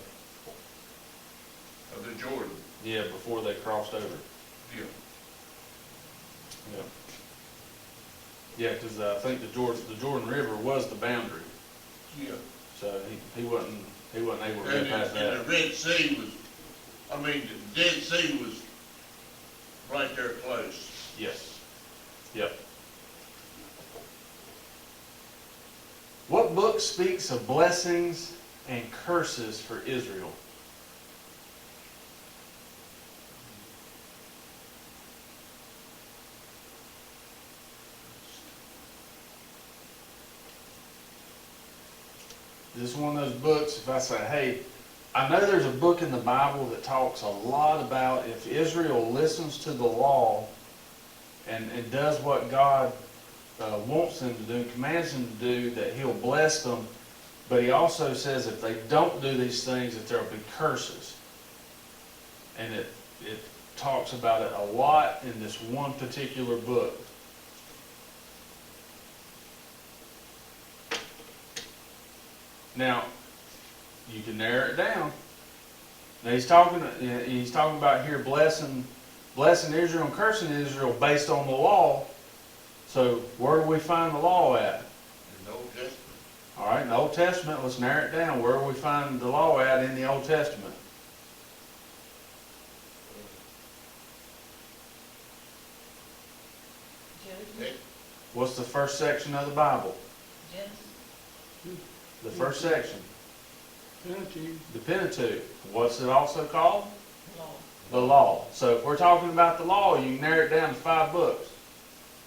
Of the Jordan. Yeah, before they crossed over. Yeah. Yeah. Yeah, because I think the Jordan River was the boundary. Yeah. So he wasn't able to And, get past and that. the Red Sea was, the Dead Sea was right there close. Yes. Yep. What book speaks of blessings and curses for Israel? This is one of those books, if I say, hey, I know there's a book in the Bible that talks a lot about if Israel listens to the law and does what God wants them to do, commands them to do, that he'll bless them. But he also says if they don't do these things, that there will be curses. And it talks about it a lot in this one particular book. Now, you can narrow it down. Now he's talking about here blessing Israel and cursing Israel based on the law. So where do we find the law at? In the Old Testament. All right, in the Old Testament, let's narrow it down. Where do we find the law at in the Old Testament? Judges, What's the first section of the Bible? Genesis, The first section, Penalty, the Pentateuch. What's it also called? law. The law. So if we're talking about the law, you can narrow it down to 5 books.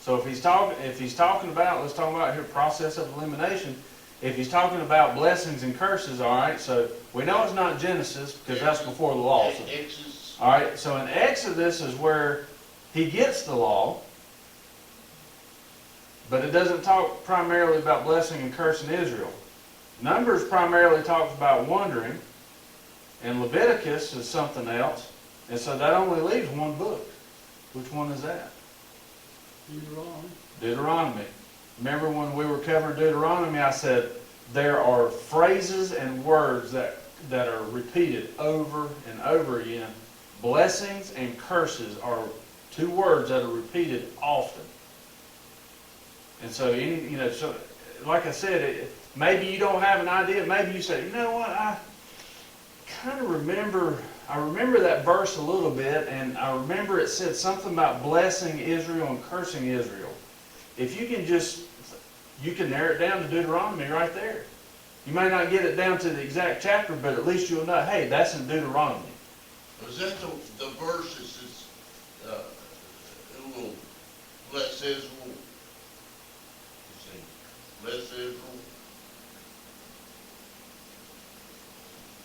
So if he's talking about, let's talk about here process of elimination. If he's talking about blessings and curses, all right, so we know it's not Genesis because that's before the law. So, Exodus. all right, so in Exodus is where he gets the law, but it doesn't talk primarily about blessing and cursing Israel. Numbers primarily talks about wandering, and Leviticus is something else, and so that only leaves one book. Which one is that? Deuteronomy. Deuteronomy. Remember when we were covering Deuteronomy, I said there are phrases and words that are repeated over and over again. Blessings and curses are 2 words that are repeated often. And so, so like I said, maybe you don't have an idea. Maybe you say, you know what, I kind of remember that verse a little bit, and I remember it said something about blessing Israel and cursing Israel. If you can narrow it down to Deuteronomy right there. You may not get it down to the exact chapter, but at least you'll know, hey, that's in Deuteronomy. Was that the verse that says, who will bless Israel? Let's see, bless Israel.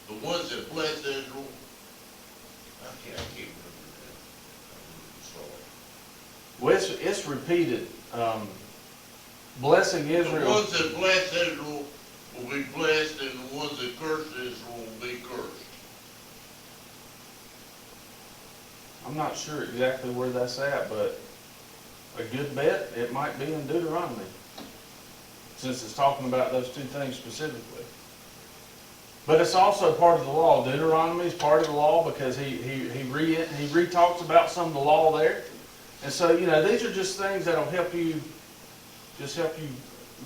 The ones that bless Israel, I can't remember that. I'm sorry. Well, it's repeated. Blessing The Israel. ones that bless Israel will be blessed, and the ones that curse Israel will be cursed. I'm not sure exactly where that's at, but a good bet it might be in Deuteronomy, since it's talking about those 2 things specifically. But it's also part of the law. Deuteronomy is part of the law because he re-talks about some of the law there. And so, these are just things that'll help you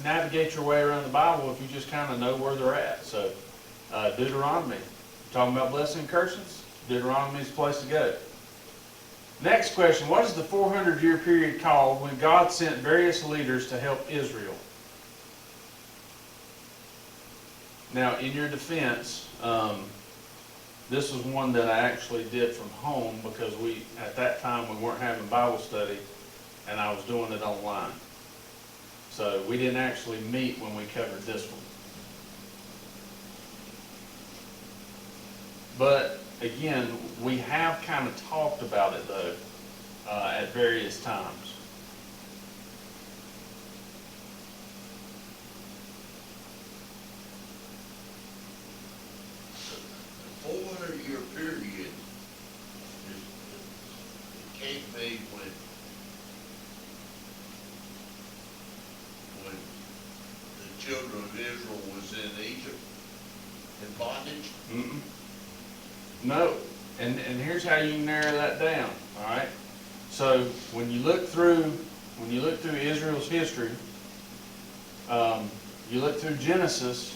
navigate your way around the Bible if you just kind of know where they're at. So, Deuteronomy, talking about blessing and curses, Deuteronomy is the place to go. Next question, what is the 400-year period called when God sent various leaders to help Israel? Now, in your defense, this was one that I actually did from home because at that time, we weren't having Bible study, and I was doing it online. So we didn't actually meet when we covered this one. But again, we have kind of talked about it though, at various times. The 400-year period came to me when the children of Israel was in Egypt, in bondage. Mm-mm. No, and here's how you narrow that down. All right. So when you look through Israel's history, you look through Genesis,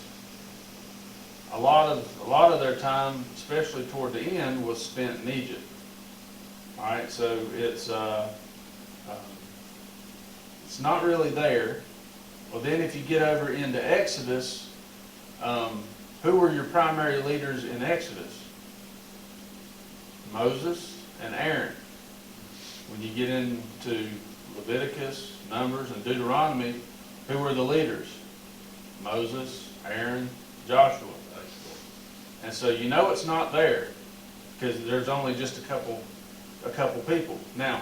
a lot of their time, especially toward the end, was spent in Egypt. All right, so it's not really there. Well, then if you get over into Exodus, who were your primary leaders in Exodus? Moses and Aaron. When you get into Leviticus, Numbers, and Deuteronomy, who were the leaders? Moses, Aaron, Joshua. And so you know it's not there because there's only just a couple people. Now,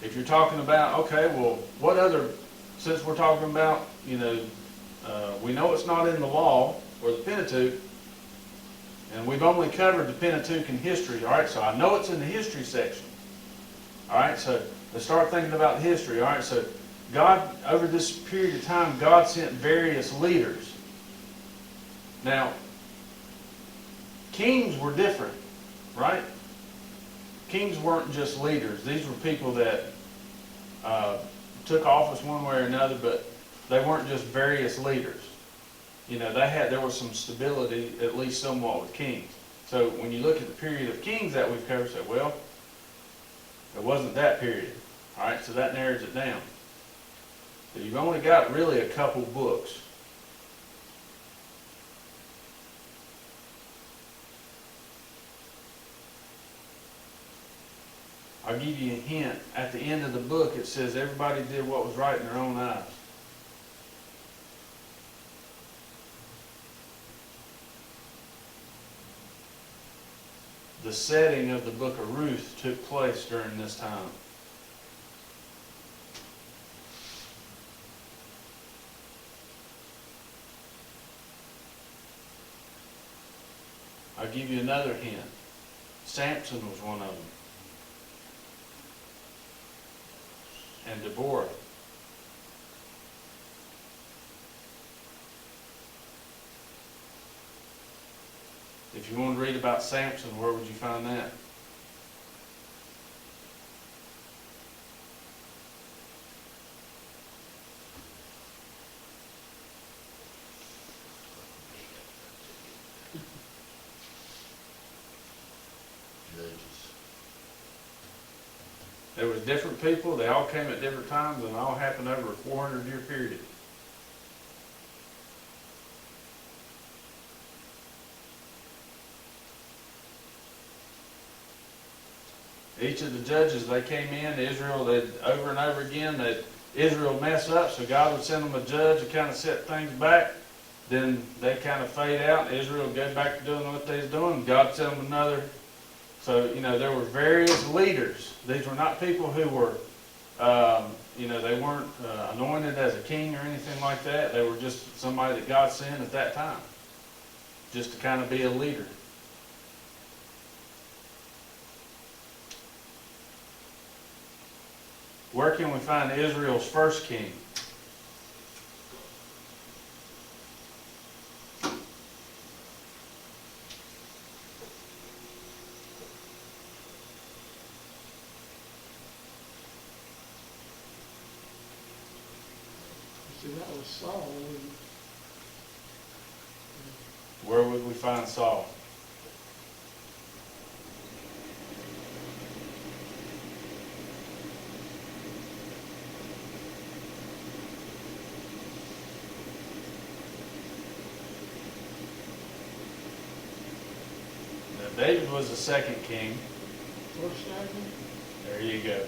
if you're talking about, okay, well, what other, since we're talking about, we know it's not in the law or the Pentateuch, and we've only covered the Pentateuch in history, all right, so I know it's in the history section. All right, so let's start thinking about the history. All right, so God, over this period of time, God sent various leaders. Now, kings were different, right? Kings weren't just leaders. These were people that took office one way or another, but they weren't just various leaders. There was some stability, at least somewhat, with kings. So when you look at the period of kings that we've covered, say, well, it wasn't that period. All right, so that narrows it down. So you've only got really a couple books. I'll give you a hint. At the end of the book, it says everybody did what was right in their own eyes. The setting of the book of Ruth took place during this time. I'll give you another hint. Samson was one of them. And Deborah. If you want to read about Samson, where would you find that? Judges. There was different people. They all came at different times, and it all happened over a 400-year period. Each of the judges, they came in, Israel, they'd over and over again, that Israel mess up, so God would send them a judge to kind of set things back. Then they kind of fade out, and Israel would go back to doing what they was doing. God sent them another. So, there were various leaders. These were not people who were, they weren't anointed as a king or anything like that. They were just somebody that God sent at that time, just to kind of be a leader. Where can we find Israel's first king? See, that was Saul. Where would we find Saul? David was the second king. First Samuel? There you go.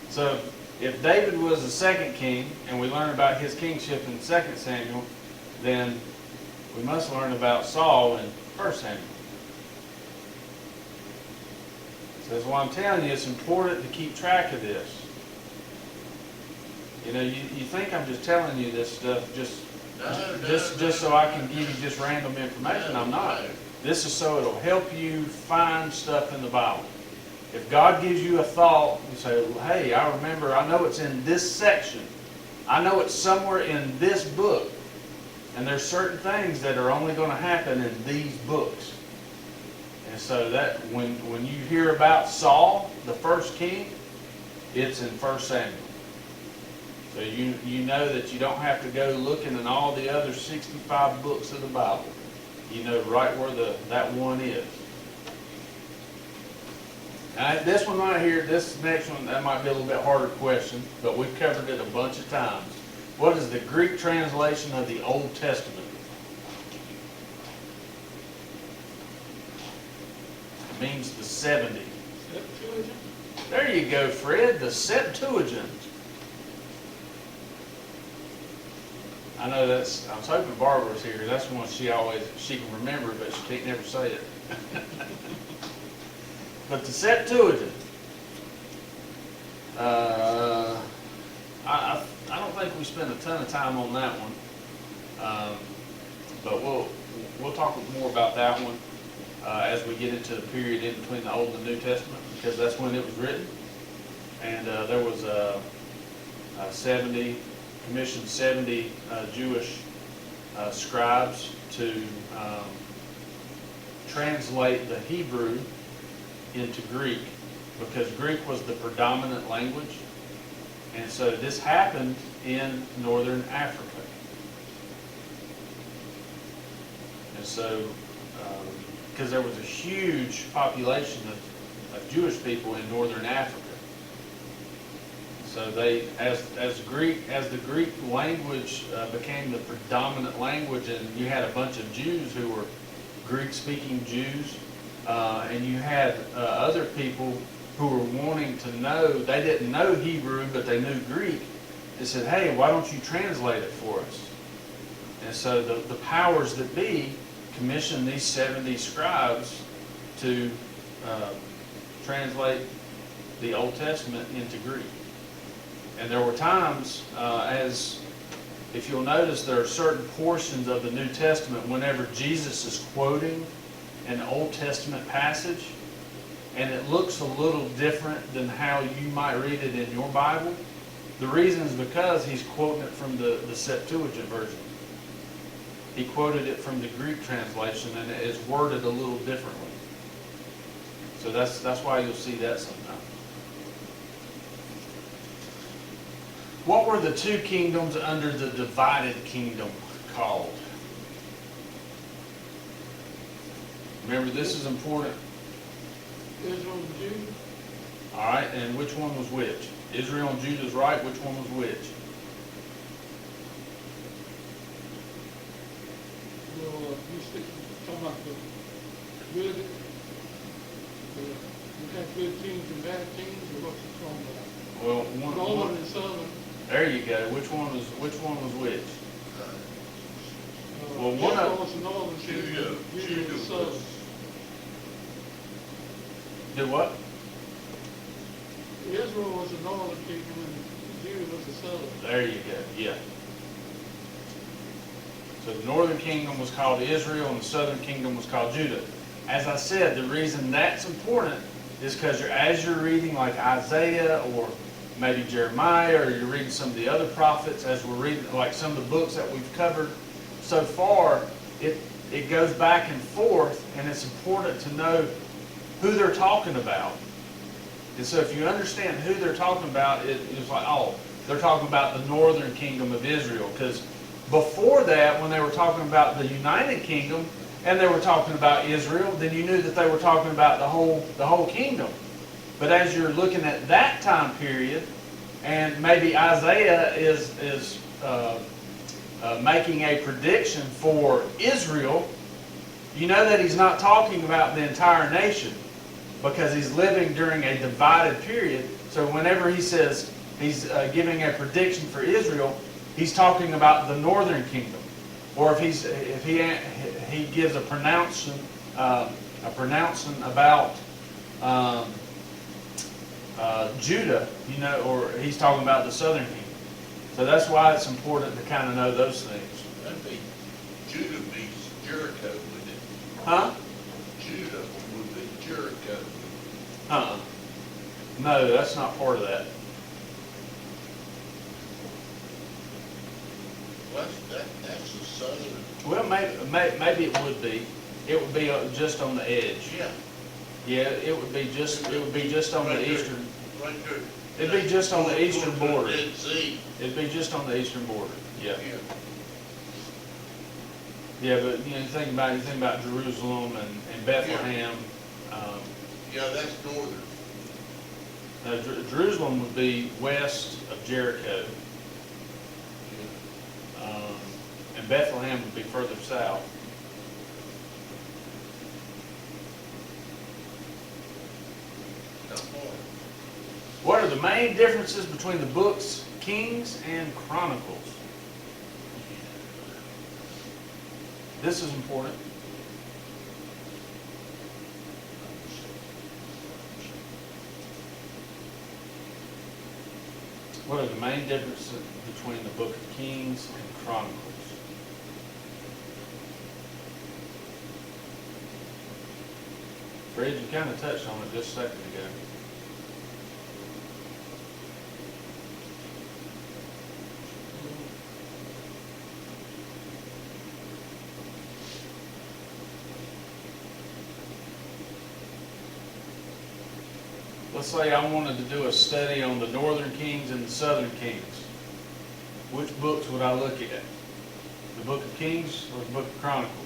So, if David was the second king, and we learn about his kingship in 2 Samuel, then we must learn about Saul in 1 Samuel. So that's why I'm telling you, it's important to keep track of this. You think I'm just telling you this stuff just so I can give you just random information. I'm not. This is so it'll help you find stuff in the Bible. If God gives you a thought, you say, well, hey, I know it's in this section. I know it's somewhere in this book. And there's certain things that are only going to happen in these books. And so that when you hear about Saul, the first king, it's in 1 Samuel. So you know that you don't have to go looking in all the other 65 books of the Bible. You know right where that one is. Now, this one right here, this next one, that might be a little bit harder question, but we've covered it a bunch of times. What is the Greek translation of the Old Testament? It means the 70. Septuagint? There you go, Fred, the Septuagint. I know I was hoping Barbara was here, because that's one she can remember, but she can't never say it. But the Septuagint, I don't think we spent a ton of time on that one, but we'll talk more about that one as we get into the period in between the Old and the New Testament, because that's when it was written. And there was commissioned 70 Jewish scribes to translate the Hebrew into Greek, because Greek was the predominant language. And so this happened in northern Africa. And so, because there was a huge population of Jewish people in northern Africa. So they, as the Greek language became the predominant language, and you had a bunch of Jews who were Greek-speaking Jews, and you had other people who were wanting to know, they didn't know Hebrew, but they knew Greek. They said, hey, why don't you translate it for us? And so the powers that be commissioned these 70 scribes to translate the Old Testament into Greek. And there were times, if you'll notice, there are certain portions of the New Testament whenever Jesus is quoting an Old Testament passage, and it looks a little different than how you might read it in your Bible. The reason is because he's quoting it from the Septuagint version. He quoted it from the Greek translation, and it is worded a little differently. So that's why you'll see that sometimes. What were the two kingdoms under the divided kingdom called? Remember, this is important. Israel and Judah? All right, and which one was which? Israel and Judah's right, which one was which? Well, you talking about the good, you have good teams and bad teams, or what's it talking about? Well, Northern and Southern. there you go. Which one was which? Well, one Israel of was the northern kingdom, Judah Judah was the southern. do what? Israel was the northern kingdom and Judah was the southern. There you go. Yeah. So the northern kingdom was called Israel, and the southern kingdom was called Judah. As I said, the reason that's important is because as you're reading like Isaiah or maybe Jeremiah, or you're reading some of the other prophets, as we're reading like some of the books that we've covered so far, it goes back and forth, and it's important to know who they're talking about. And so if you understand who they're talking about, it's like, oh, they're talking about the northern kingdom of Israel. Because before that, when they were talking about the United Kingdom, and they were talking about Israel, then you knew that they were talking about the whole kingdom. But as you're looking at that time period, and maybe Isaiah is making a prediction for Israel, you know that he's not talking about the entire nation, because he's living during a divided period. So whenever he says he's giving a prediction for Israel, he's talking about the northern kingdom. Or if he gives a pronouncement about Judah, you know, or he's talking about the southern kingdom. So that's why it's important to kind of know those things. That'd be, Judah means Jericho, wouldn't it? Huh? Judah would be Jericho. No, that's not part of that. Well, that's the southern. Well, maybe it would be. It would be just on the edge. Yeah. Yeah, it would be just on Right the there. eastern. Right there, It'd be just on the eastern border. Dead Sea. It'd be just on the eastern border, yeah. Yeah. Yeah, but, you know, you think about Jerusalem and Bethlehem. Yeah, that's northern. Jerusalem would be west of Jericho, and Bethlehem would be further south. Not far. What are the main differences between the books Kings and Chronicles? This is important. What are the main differences between the book of Kings and Chronicles? Fred, you kind of touched on it just a second ago. Let's say I wanted to do a study on the northern kings and the southern kings. Which books would I look at? The book of Kings or the book of Chronicles?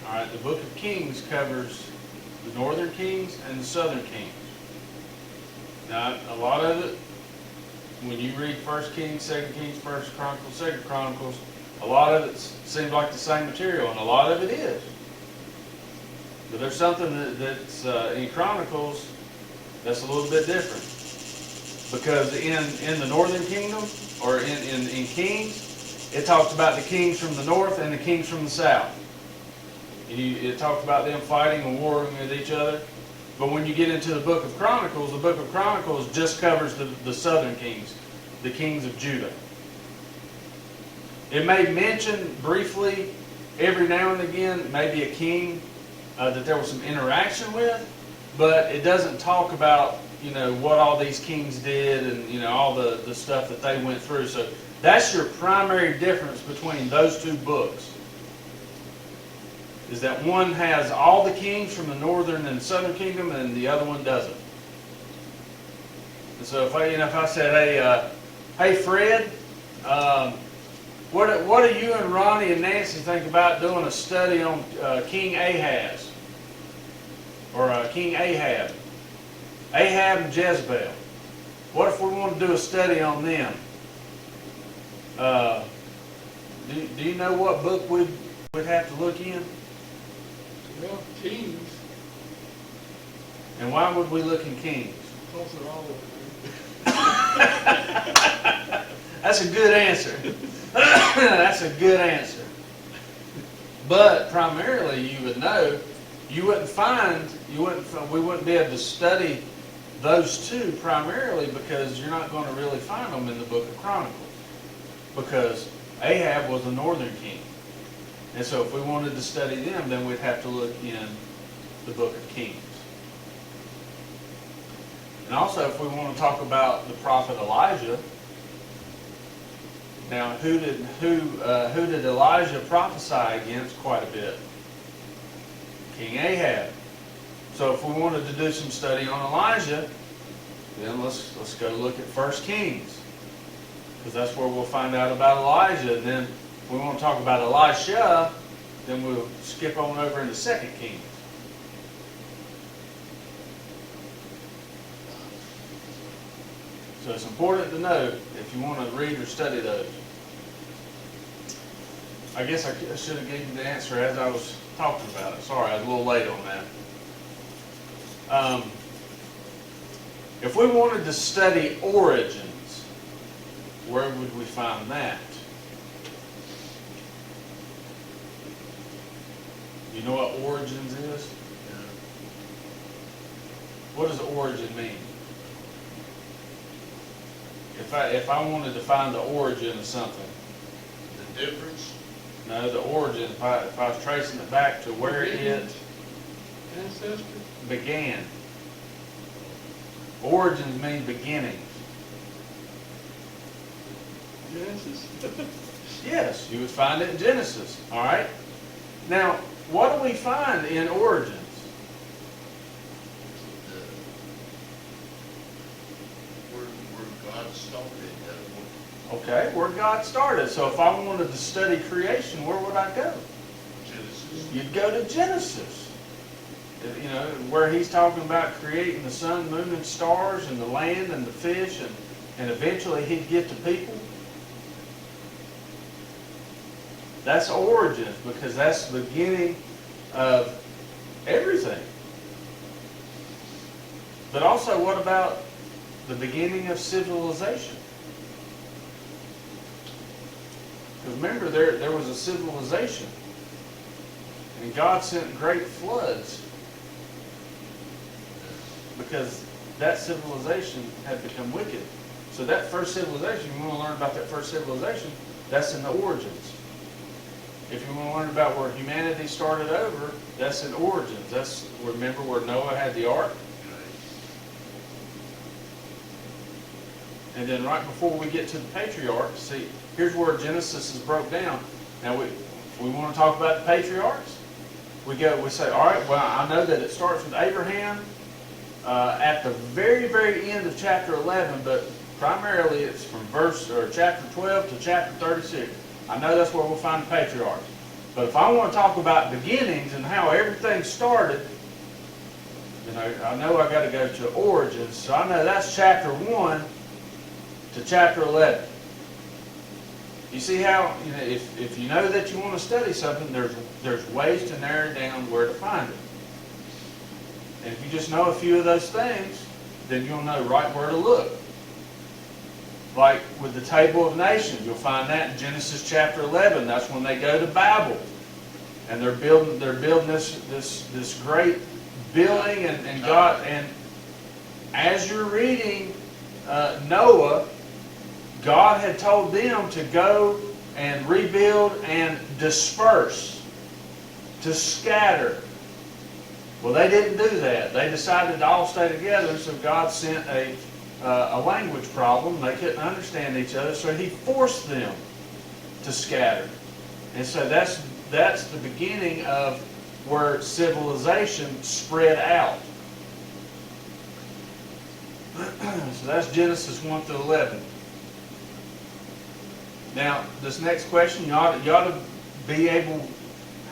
All right, the book of Kings covers the northern kings and the southern kings. Now, a lot of it, when you read 1 Kings, 2 Kings, 1 Chronicles, 2 Chronicles, a lot of it seems like the same material, and a lot of it is. But there's something that's in Chronicles that's a little bit different. Because in the northern kingdom, or in Kings, it talks about the kings from the north and the kings from the south. It talks about them fighting and warring with each other. But when you get into the book of Chronicles just covers the southern kings, the kings of Judah. It may mention briefly, every now and again, maybe a king that there was some interaction with, but it doesn't talk about, you know, what all these kings did and, you know, all the stuff that they went through. So that's your primary difference between those two books. Is that one has all the kings from the northern and southern kingdom, and the other one doesn't. And so if I said, hey Fred, what do you and Ronnie and Nancy think about doing a study on King Ahaz, or King Ahab and Jezebel? What if we want to do a study on them? Do you know what book we'd have to look in? Well, Kings, And why would we look in Kings? because they're all over there. That's a good answer. That's a good answer. But primarily, you would know, we wouldn't be able to study those two primarily because you're not going to really find them in the book of Chronicles. Because Ahab was a northern king. And so if we wanted to study them, then we'd have to look in the book of Kings. And also, if we want to talk about the prophet Elijah, now who did Elijah prophesy against quite a bit? King Ahab. So if we wanted to do some study on Elijah, then let's go look at 1 Kings, because that's where we'll find out about Elijah. And then if we want to talk about Elisha, then we'll skip on over into 2 Kings. So it's important to know if you want to read or study those. I guess I should have given you the answer as I was talking about it. Sorry, I was a little late on that. If we wanted to study origins, where would we find that? You know what origins is? What does origin mean? If I wanted to find the origin of something. The difference? No, the origin, if I was tracing it back to where it Ancestor? began. Origins mean beginnings. Genesis? Yes, you would find it in Genesis, all right? Now, what do we find in origins? Where God started, Okay, where God started. So if I wanted to study creation, where would I go? Genesis. You'd go to Genesis. You know, where he's talking about creating the sun, moon, and stars, and the land, and the fish, and eventually he'd get to people. That's origins, because that's the beginning of everything. But also, what about the beginning of civilization? Because remember, there was a civilization, and God sent great floods because that civilization had become wicked. So that first civilization, you want to learn about that first civilization, that's in the origins. If you want to learn about where humanity started over, that's in origins. That's, remember where Noah had the ark? And then right before we get to the patriarchs, see, here's where Genesis is broke down. Now, we want to talk about the patriarchs. We say, all right, well, I know that it starts with Abraham at the very, very end of chapter 11, but primarily it's from chapter 12 to chapter 36. I know that's where we'll find the patriarchs. But if I want to talk about beginnings and how everything started, then I know I got to go to origins. So I know that's chapter 1 to chapter 11. You see how, you know, if you know that you want to study something, there's ways to narrow down where to find it. And if you just know a few of those things, then you'll know right where to look. Like with the table of nations, you'll find that in Genesis chapter 11. That's when they go to Babel, and they're building this great building, and God, and as you're reading Noah, God had told them to go and rebuild and disperse, to scatter. Well, they didn't do that. They decided to all stay together, so God sent a language problem. They couldn't understand each other, so He forced them to scatter. And so that's the beginning of where civilization spread out. So that's Genesis 1 through 11. Now, this next question, you ought to be able to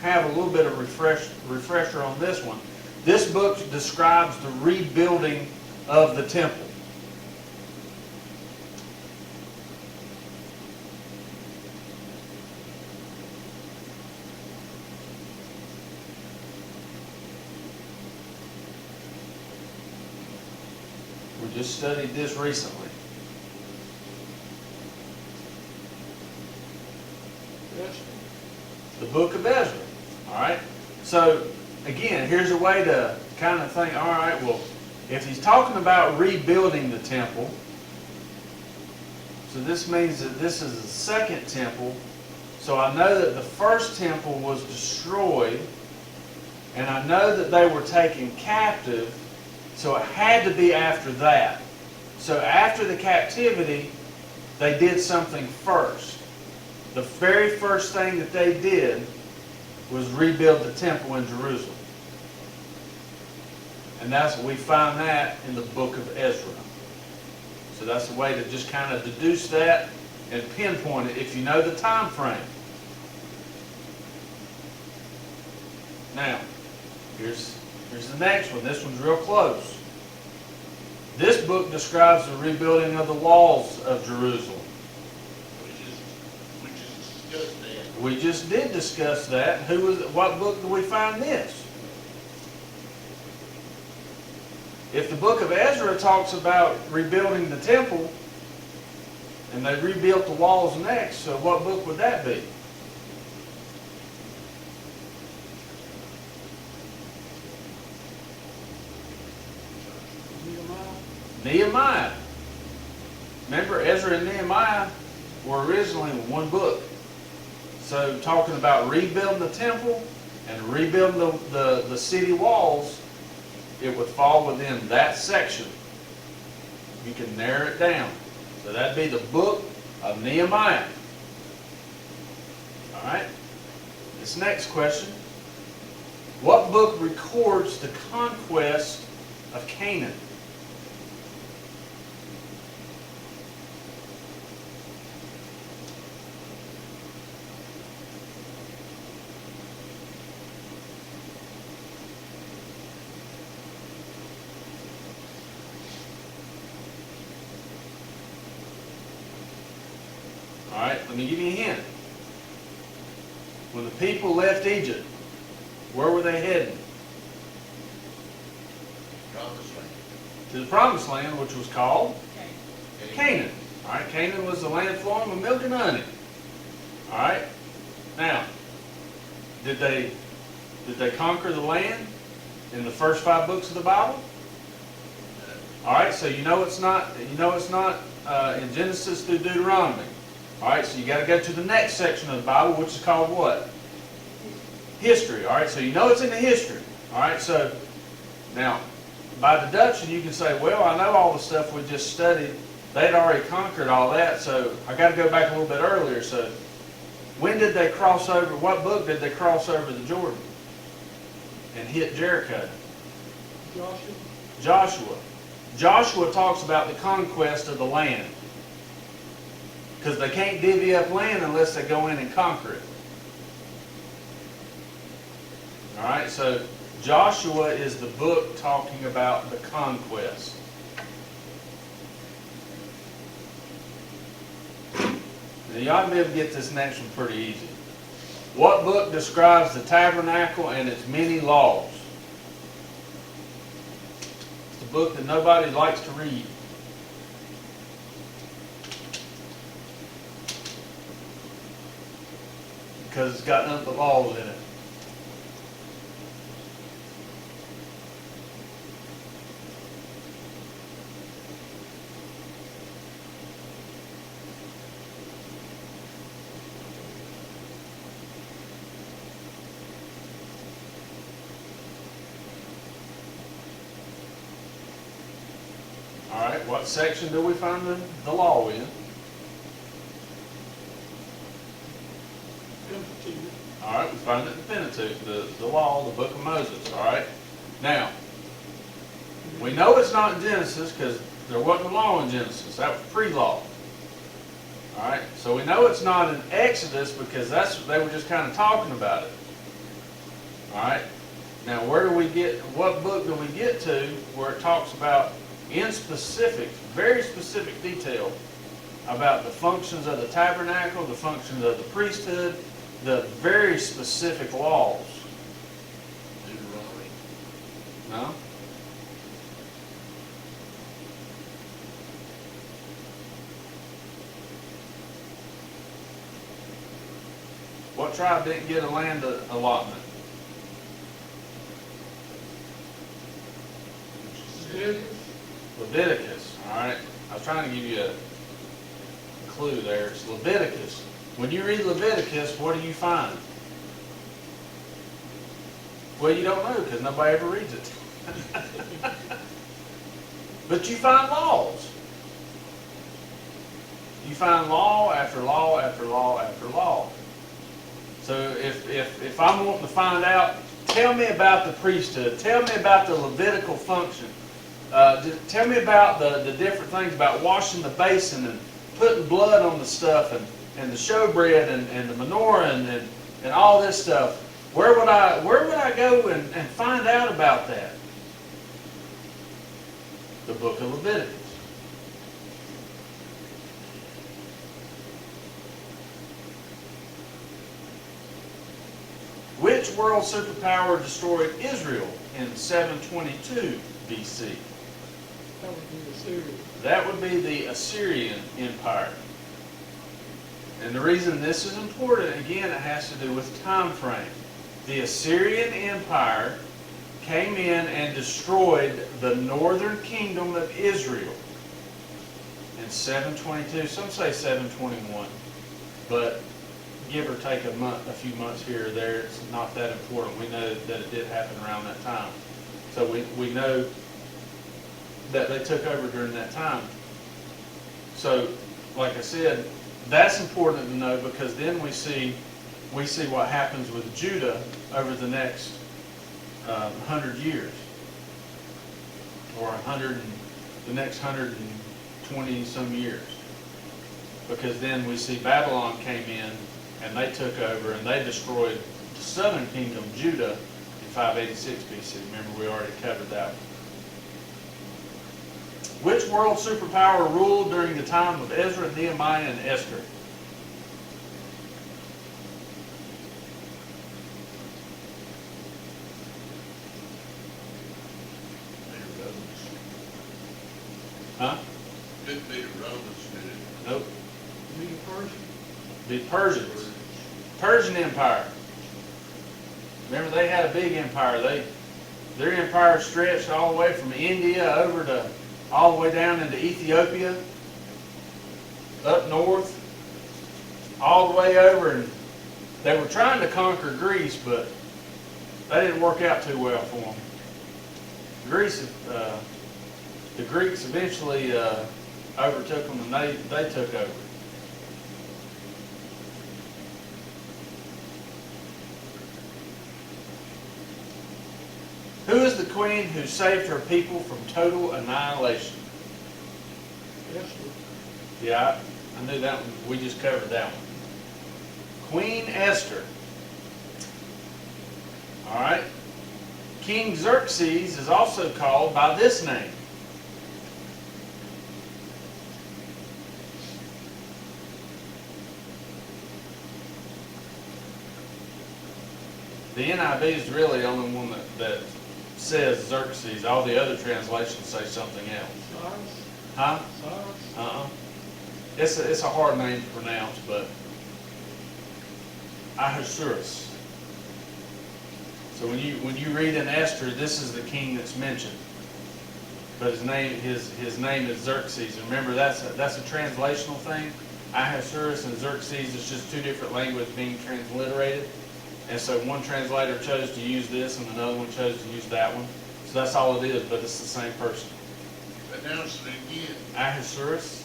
have a little bit of refresher on this one. This book describes the rebuilding of the temple. We just studied this recently. The book of Ezra. All right? So, again, here's a way to kind of think, all right, well, if he's talking about rebuilding the temple, so this means that this is the second temple. So I know that the first temple was destroyed, and I know that they were taken captive, so it had to be after that. So after the captivity, they did something first. The very first thing that they did was rebuild the temple in Jerusalem. And we find that in the book of Ezra. So that's a way to just kind of deduce that and pinpoint it if you know the time frame. Now, here's the next one. This one's real close. This book describes the rebuilding of the walls of Jerusalem. We just did discuss that. What book do we find this? If the book of Ezra talks about rebuilding the temple, and they rebuilt the walls next, so what book would that be? Nehemiah. Remember, Ezra and Nehemiah were originally one book. So talking about rebuilding the temple and rebuilding the city walls, it would fall within that section. You can narrow it down. So that'd be the book of Nehemiah. All right? This next question. What book records the conquest of Canaan? All right, let me give you a hint. When the people left Egypt, where were they heading? Promised land. To the promised land, which was called Okay. Canaan. All right, Canaan was the land flowing with milk and honey. All right. Now, did they conquer the land in the first 5 books of the Bible? All right. So you know it's not in Genesis through Deuteronomy. All right. So you got to go to the next section of the Bible, which is called what? History. All right. So you know it's in the history. All right. So now, by deduction, you can say, well, I know all the stuff we just studied. They'd already conquered all that, so I got to go back a little bit earlier. So when did they cross over? What book did they cross over the Jordan and hit Jericho? Joshua. Joshua. Joshua talks about the conquest of the land, because they can't divvy up land unless they go in and conquer it. All right, so Joshua is the book talking about the conquest. Now, you ought to be able to get this next one pretty easy. What book describes the tabernacle and its many laws? It's the book that nobody likes to read. Because it's got nothing but laws in it. All right, what section do we find the law in? Pentateuch. All right, we find it in the Pentateuch, the law, the book of Moses. All right. Now, we know it's not in Genesis because there wasn't a law in Genesis. That was pre-law. All right. So we know it's not in Exodus because they were just kind of talking about it. All right. Now, what book do we get to where it talks about in specific, very specific detail about the functions of the tabernacle, the functions of the priesthood, the very specific laws? Deuteronomy. No? What tribe didn't get a land allotment? Leviticus. Leviticus. All right. I was trying to give you a clue there. It's Leviticus. When you read Leviticus, what do you find? Well, you don't know because nobody ever reads it. But you find laws. You find law after law after law after law. So if I'm wanting to find out, tell me about the priesthood. Tell me about the Levitical function. Tell me about the different things about washing the basin and putting blood on the stuff and the showbread and the menorah and all this stuff. Where would I go and find out about that? The book of Leviticus. Which world superpower destroyed Israel in 722 BC? That would be Assyria. That would be the Assyrian Empire. And the reason this is important, again, it has to do with time frame. The Assyrian Empire came in and destroyed the northern kingdom of Israel in 722. Some say 721. But give or take a few months here or there. It's not that important. We know that it did happen around that time. So we know that they took over during that time. So, like I said, that's important to know, because then we see what happens with Judah over the next 100 years, or the next 120 some years. Because then we see Babylon came in and they took over and they destroyed the southern kingdom, Judah, in 586 BC. Remember, we already covered that one. Which world superpower ruled during the time of Ezra, Nehemiah, and Esther? Huh? Didn't be the Romans, did it? Nope. Be the Persian. The Persians. Persian Empire. Remember, they had a big empire. Their empire stretched all the way from India over to all the way down into Ethiopia, up north, all the way over, and they were trying to conquer Greece, but that didn't work out too well for them. The Greeks eventually overtook them, and they took over. Who is the queen who saved her people from total annihilation? Esther. Yeah, I knew that one. We just covered that one. Queen Esther. All right. King Xerxes is also called by this name. The NIV is really the only one that says Xerxes. All the other translations say something else. Cyrus. Huh? Cyrus. It's a hard name to pronounce, but Ahasuerus. So when you read in Esther, this is the king that's mentioned, but his name is Xerxes. And remember, that's a translational thing. Ahasuerus and Xerxes is just two different languages being transliterated. And so one translator chose to use this and another one chose to use that one. So that's all it is, but it's the same person. Announce it again. Ahasuerus.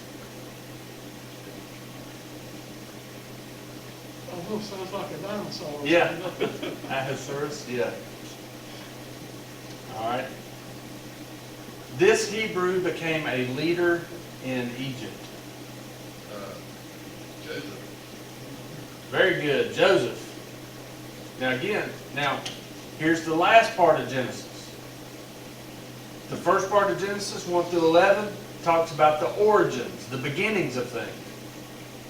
Almost sounds like a dinosaur. Yeah. Ahasuerus, yeah. All right. This Hebrew became a leader in Egypt. Joseph. Very good. Joseph. Now here's the last part of Genesis. The first part of Genesis, 1 through 11, talks about the origins, the beginnings of things.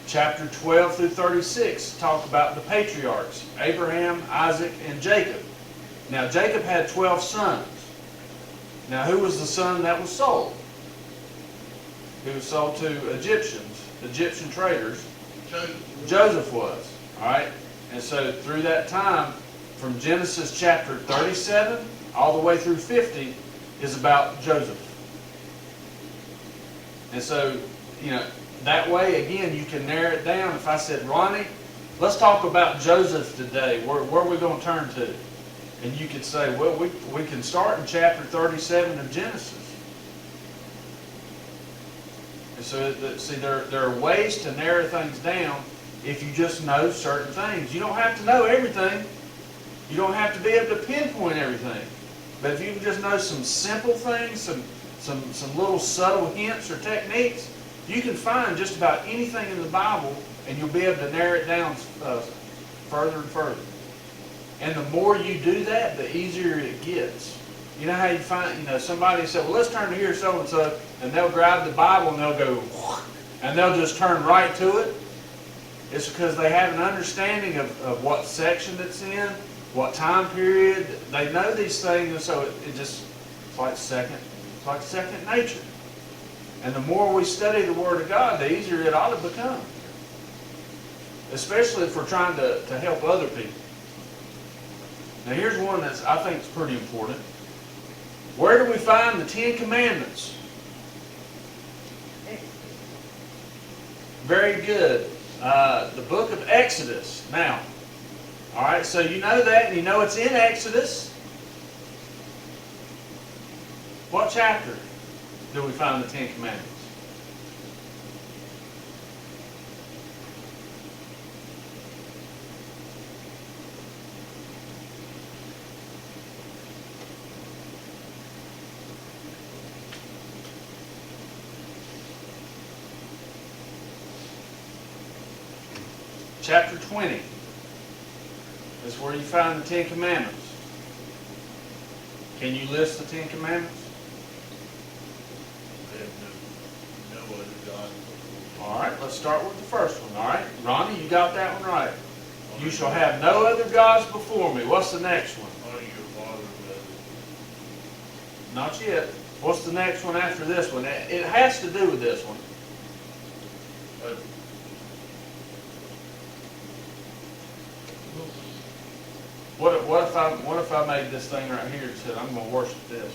Chapter 12 through 36 talk about the patriarchs, Abraham, Isaac, and Jacob. Now Jacob had 12 sons. Now who was the son that was sold? He was sold to Egyptian traders. Joseph was. All right. And so through that time, from Genesis chapter 37 all the way through 50 is about Joseph. And so, that way, again, you can narrow it down. If I said, Ronnie, let's talk about Joseph today, where are we going to turn to? And you could say, well, we can start in chapter 37 of Genesis. And so, there are ways to narrow things down if you just know certain things. You don't have to know everything. You don't have to be able to pinpoint everything. But if you can just know some simple things, some little subtle hints or techniques, you can find just about anything in the Bible, and you'll be able to narrow it down further and further. And the more you do that, the easier it gets. You know how you find, somebody said, well, let's turn to here so-and-so, and they'll grab the Bible and they'll go, and they'll just turn right to it. It's because they have an understanding of what section it's in, what time period. They know these things, and so it's like second nature. And the more we study the Word of God, the easier it ought to become. Especially if we're trying to help other people. Now here's one that I think is pretty important. Where do we find the 10 Commandments? Very good. The book of Exodus. Now, all right, so you know that, and you know it's in Exodus. What chapter do we find the Ten Commandments? Chapter 20 is where you find the Ten Commandments. Can you list the Ten Commandments? They have no other God before All right, let's start with the first one. All right, Ronnie, you got that one right. You shall have no other gods before me. What's the next one? me. Honor your father and mother. Not yet. What's the next one after this one? It has to do with this one. But What if I made this thing right here and said I'm going to worship this?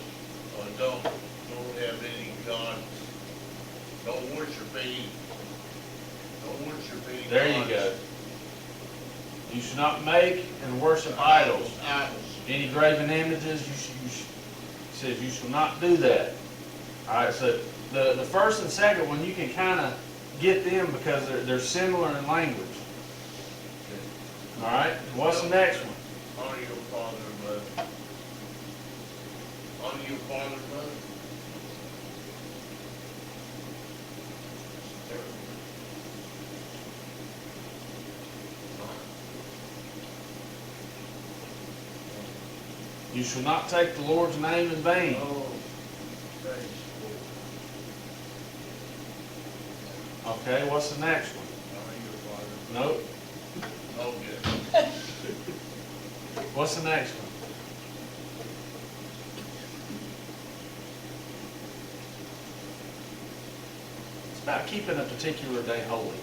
don't have any gods. Don't worship any gods. There you go. You should not make and worship idols. Idols. Any graven images, says you shall not do that. All right, so the first and second one, you can kind of get them because they're similar in language. All right, what's the next one? Honor your father and mother. Honor your father and mother. You shall not take the Lord's name in vain. Oh, thanks, Lord. Okay, what's the next one? Honor your father. Nope. Oh, good. What's the next one? It's about keeping a particular day holy.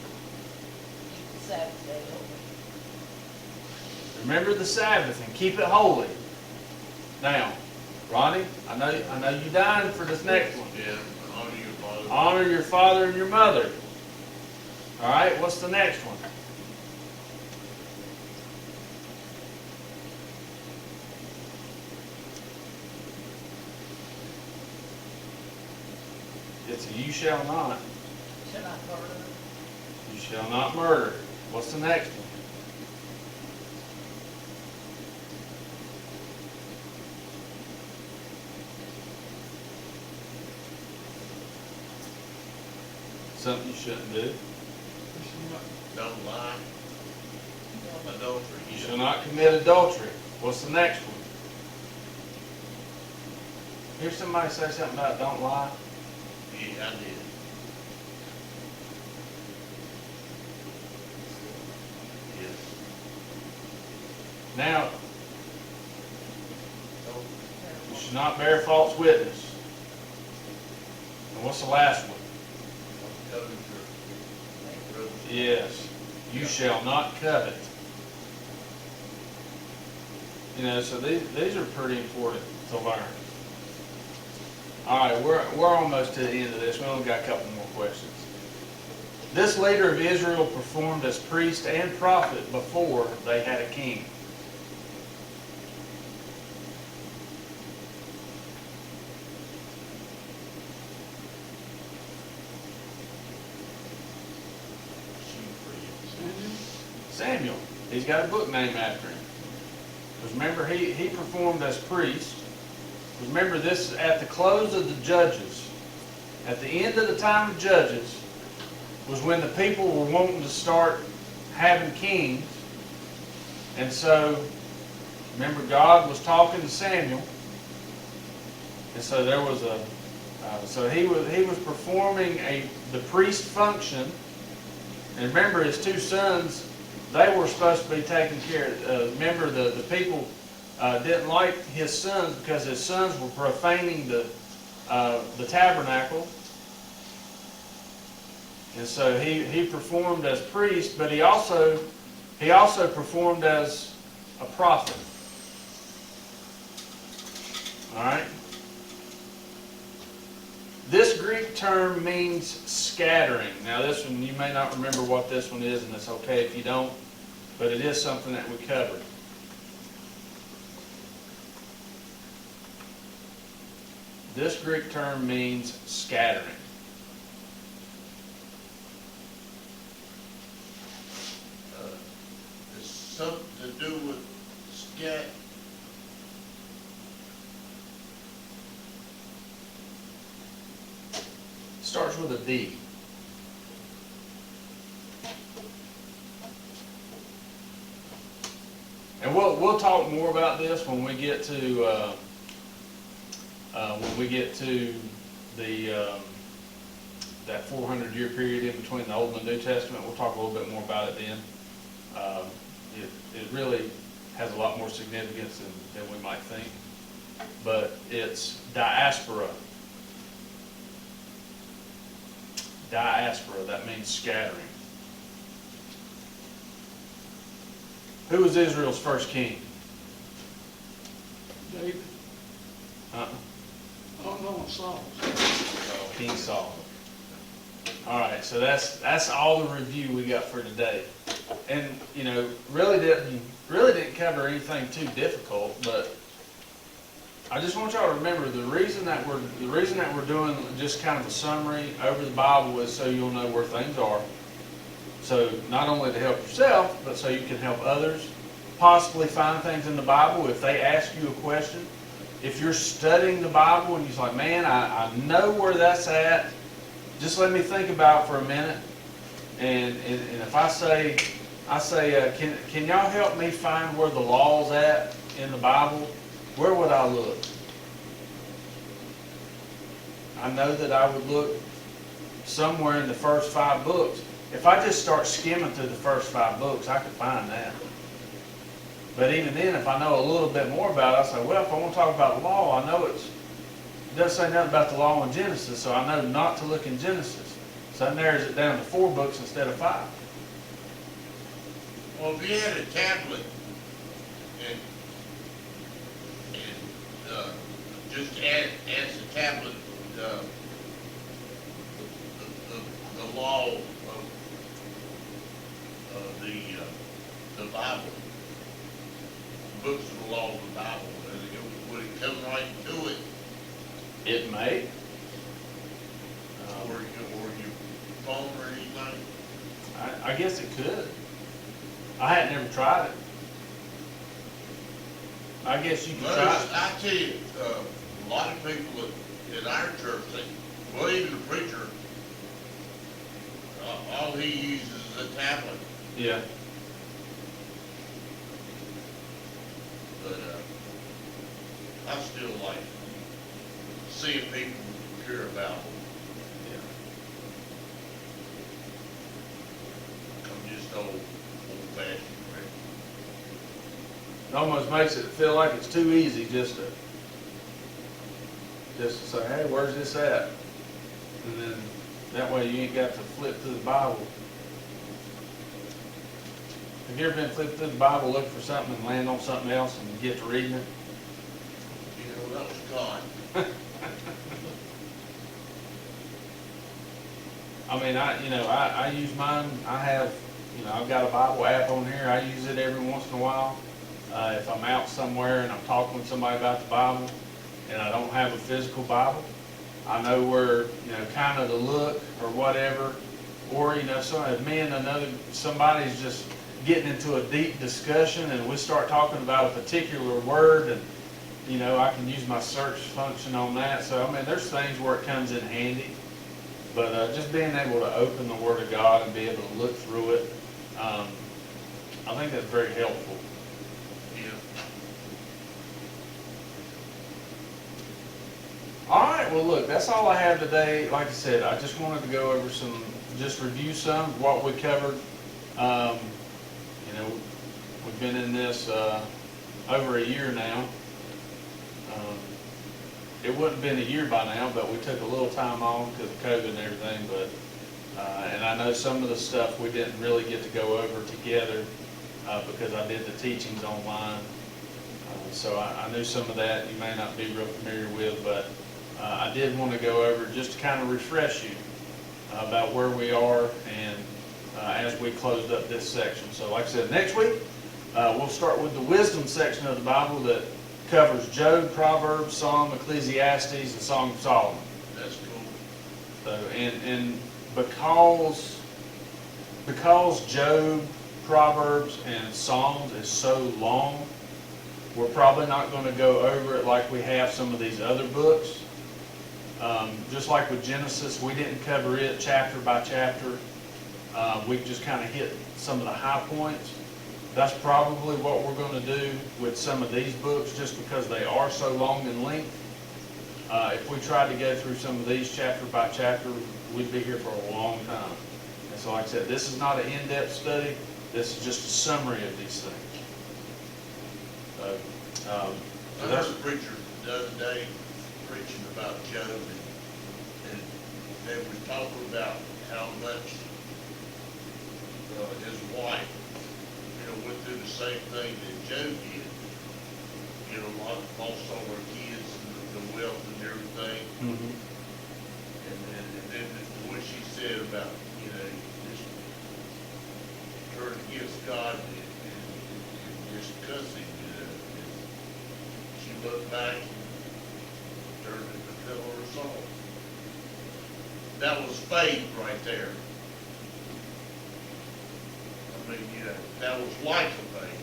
Sabbath day over. Remember the Sabbath and keep it holy. Now, Ronnie, I know you dying for this next one. Yeah, honor your father. Honor your father and your mother. All right, what's the next one? It's a you shall not. Shall not murder. You shall not murder. What's the next one? Something you shouldn't do. Don't lie. Adultery. You shall not commit adultery. What's the next one? Hear somebody say something about don't lie. Yeah, I did. Yes. Now, Don't you should not bear false witness. And what's the last one? covet your brother. Yes. You shall not covet. You know, so these are pretty important to learn. All right, we're almost to the end of this. We only got a couple more questions. This leader of Israel performed as priest and prophet before they had a king. Samuel. He's got a book named after him. Because remember, he performed as priest. Remember, this at the close of the Judges, at the end of the time of Judges, was when the people were wanting to start having kings. And so, remember, God was talking to Samuel. And so there was so he was performing the priest function. And remember, his two sons, they were supposed to be taken care of. Remember, the people didn't like his sons because his sons were profaning the tabernacle. And so he performed as priest, but he also performed as a prophet. All right. This group Greek term means scattering. Now this one, you may not remember what this one is, and it's okay if you don't, but it is something that we covered. This Greek term means scattering. It's something to do with scat. Starts with a D. And we'll talk more about this when we get to the that 400-year period in between the Old and the New Testament. We'll talk a little bit more about it then. It really has a lot more significance than we might think. But it's diaspora. Diaspora, that means scattering. Who was Israel's first king? David, Uh-uh. oh no, Saul. King Saul. All right, so that's all the review we got for today, and you know, really didn't cover anything too difficult, but I just want y'all to remember the reason that we're doing just kind of a summary over the Bible is so you'll know where things are. So not only to help yourself, but so you can help others possibly find things in the Bible if they ask you a question. If you're studying the Bible and you're like, man, I know where that's at, just let me think about it for a minute. And if I say, can y'all help me find where the law's at in the Bible? Where would I look? I know that I would look somewhere in the first 5 books. If I just start skimming through the first 5 books, I could find that. But even then, if I know a little bit more about it, I say, well, if I want to talk about the law, I know it doesn't say nothing about the law in Genesis, so I know not to look in Genesis. So that narrows it down to 4 books instead of 5. Well, if you had a tablet and just ask the tablet the law of the Bible, books of the law of the Bible, would it come right to it, It may. or your phone or anything? I guess it could. I had never tried it. I guess you could try Well, it. I tell you, a lot of people in our church, well, even the preacher, all he uses is a tablet. Yeah. But I still like seeing people care about them. Yeah. I'm just old-fashioned. It almost makes it feel like it's too easy just to say, hey, where's this at? And then that way you ain't got to flip through the Bible. Have you ever been flipping through the Bible, looking for something and land on something else and you get to reading it? You know, that was God. I mean, I use mine. I have, I've got a Bible app on here. I use it every once in a while. If I'm out somewhere and I'm talking with somebody about the Bible and I don't have a physical Bible, I know where, kind of to look or whatever. Or, so if me and somebody's just getting into a deep discussion and we start talking about a particular word and, I can use my search function on that. So, I mean, there's things where it comes in handy. But just being able to open the Word of God and be able to look through it, I think that's very helpful. Yeah. All right, well, look, that's all I have today. Like I said, I just wanted to go over just review some of what we covered. We've been in this over a year now. It wouldn't have been a year by now, but we took a little time off because of COVID and everything. But and I know some of the stuff we didn't really get to go over together because I did the teachings online. So I knew some of that you may not be real familiar with, but I did want to go over just to kind of refresh you about where we are and as we closed up this section. So like I said, next week we'll start with the wisdom section of the Bible that covers Job, Proverbs, Psalm, Ecclesiastes, and Song of Solomon. That's cool. So, and because Job, Proverbs, and Psalms is so long, we're probably not going to go over it like we have some of these other books. Just like with Genesis, we didn't cover it chapter by chapter. We just kind of hit some of the high points. That's probably what we're going to do with some of these books, just because they are so long in length. If we tried to go through some of these chapter by chapter, we'd be here for a long time. And so like I said, this is not an in-depth study. This is just a summary of these things. I heard a preacher the other day preaching about Job, and they were talking about how much his wife, went through the same thing that Job did. Lost all her kids and the wealth and everything. Mm-hmm. And then what she said about, just turn against God and just cussing, she looked back and turned into a pillar of salt. That was faith right there. I mean, that was like a faith.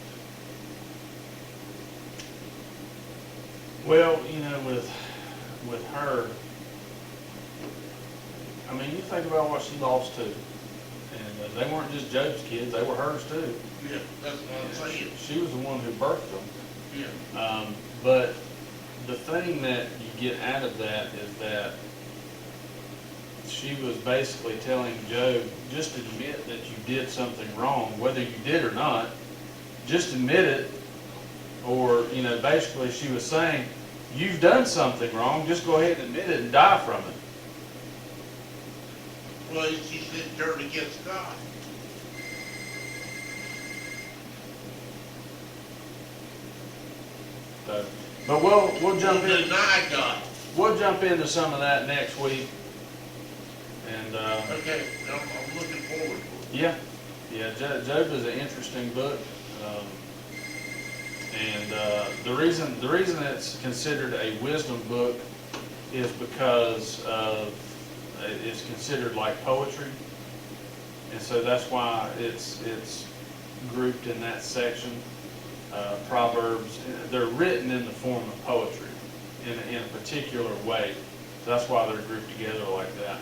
Well, with her, I mean, you think about what she lost too. And they weren't just Job's kids, they were hers too. Yeah, that's what I'm saying. She was the one who birthed them. Yeah. But the thing that you get out of that is that she was basically telling Job, just admit that you did something wrong, whether you did or not, just admit it. Or, basically she was saying, you've done something wrong, just go ahead and admit it and die from it. Well, she said turn against God. So, but we'll jump in. Deny God. We'll jump into some of that next week. And Okay, I'm looking forward to it. yeah, Job is an interesting book. And the reason it's considered a wisdom book is because it's considered like poetry, and so that's why it's grouped in that section. Proverbs, they're written in the form of poetry in a particular way. So that's why they're grouped together like that.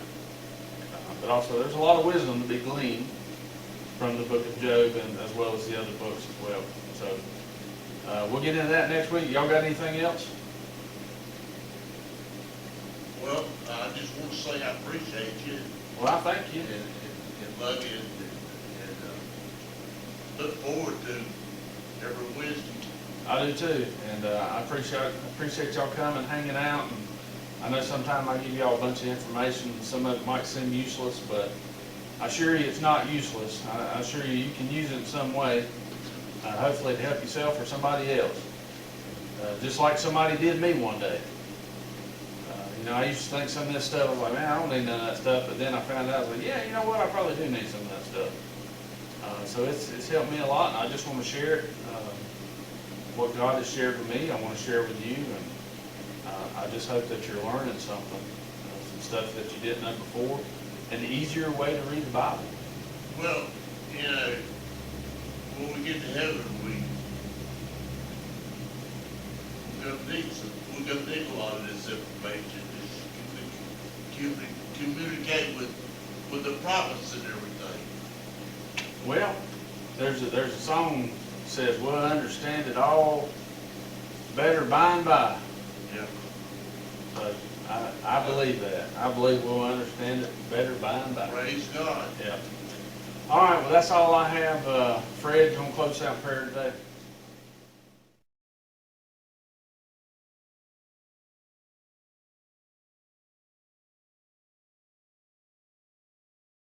But also, there's a lot of wisdom to be gleaned from the book of Job, and as well as the other books as well. So we'll get into that next week. Y'all got anything else? Well, I just want to say I appreciate you Well, I thank you. and love you and look forward to every Wednesday. I do too, and I appreciate y'all coming, hanging out. And I know sometimes I give y'all a bunch of information. Some of it might seem useless, but I assure you it's not useless. I assure you can use it in some way, hopefully to help yourself or somebody else. Just like somebody did me one day. I used to think some of this stuff, I was like, man, I don't need none of that stuff. But then I found out, I was like, yeah, you know what, I probably do need some of that stuff. So it's helped me a lot, and I just want to share it. What God has shared with me, I want to share with you. And I just hope that you're learning something, some stuff that you didn't know before, an easier way to read the Bible. Well, when we get to heaven, we're gonna need a lot of this information. Communicate with the prophets and everything. Well, there's a song that says, we'll understand it all better by and by. Yeah. So I believe that. I believe we'll understand it better by and by. Praise God. Yeah. All right, well, that's all I have. Fred, you want to close out prayer today?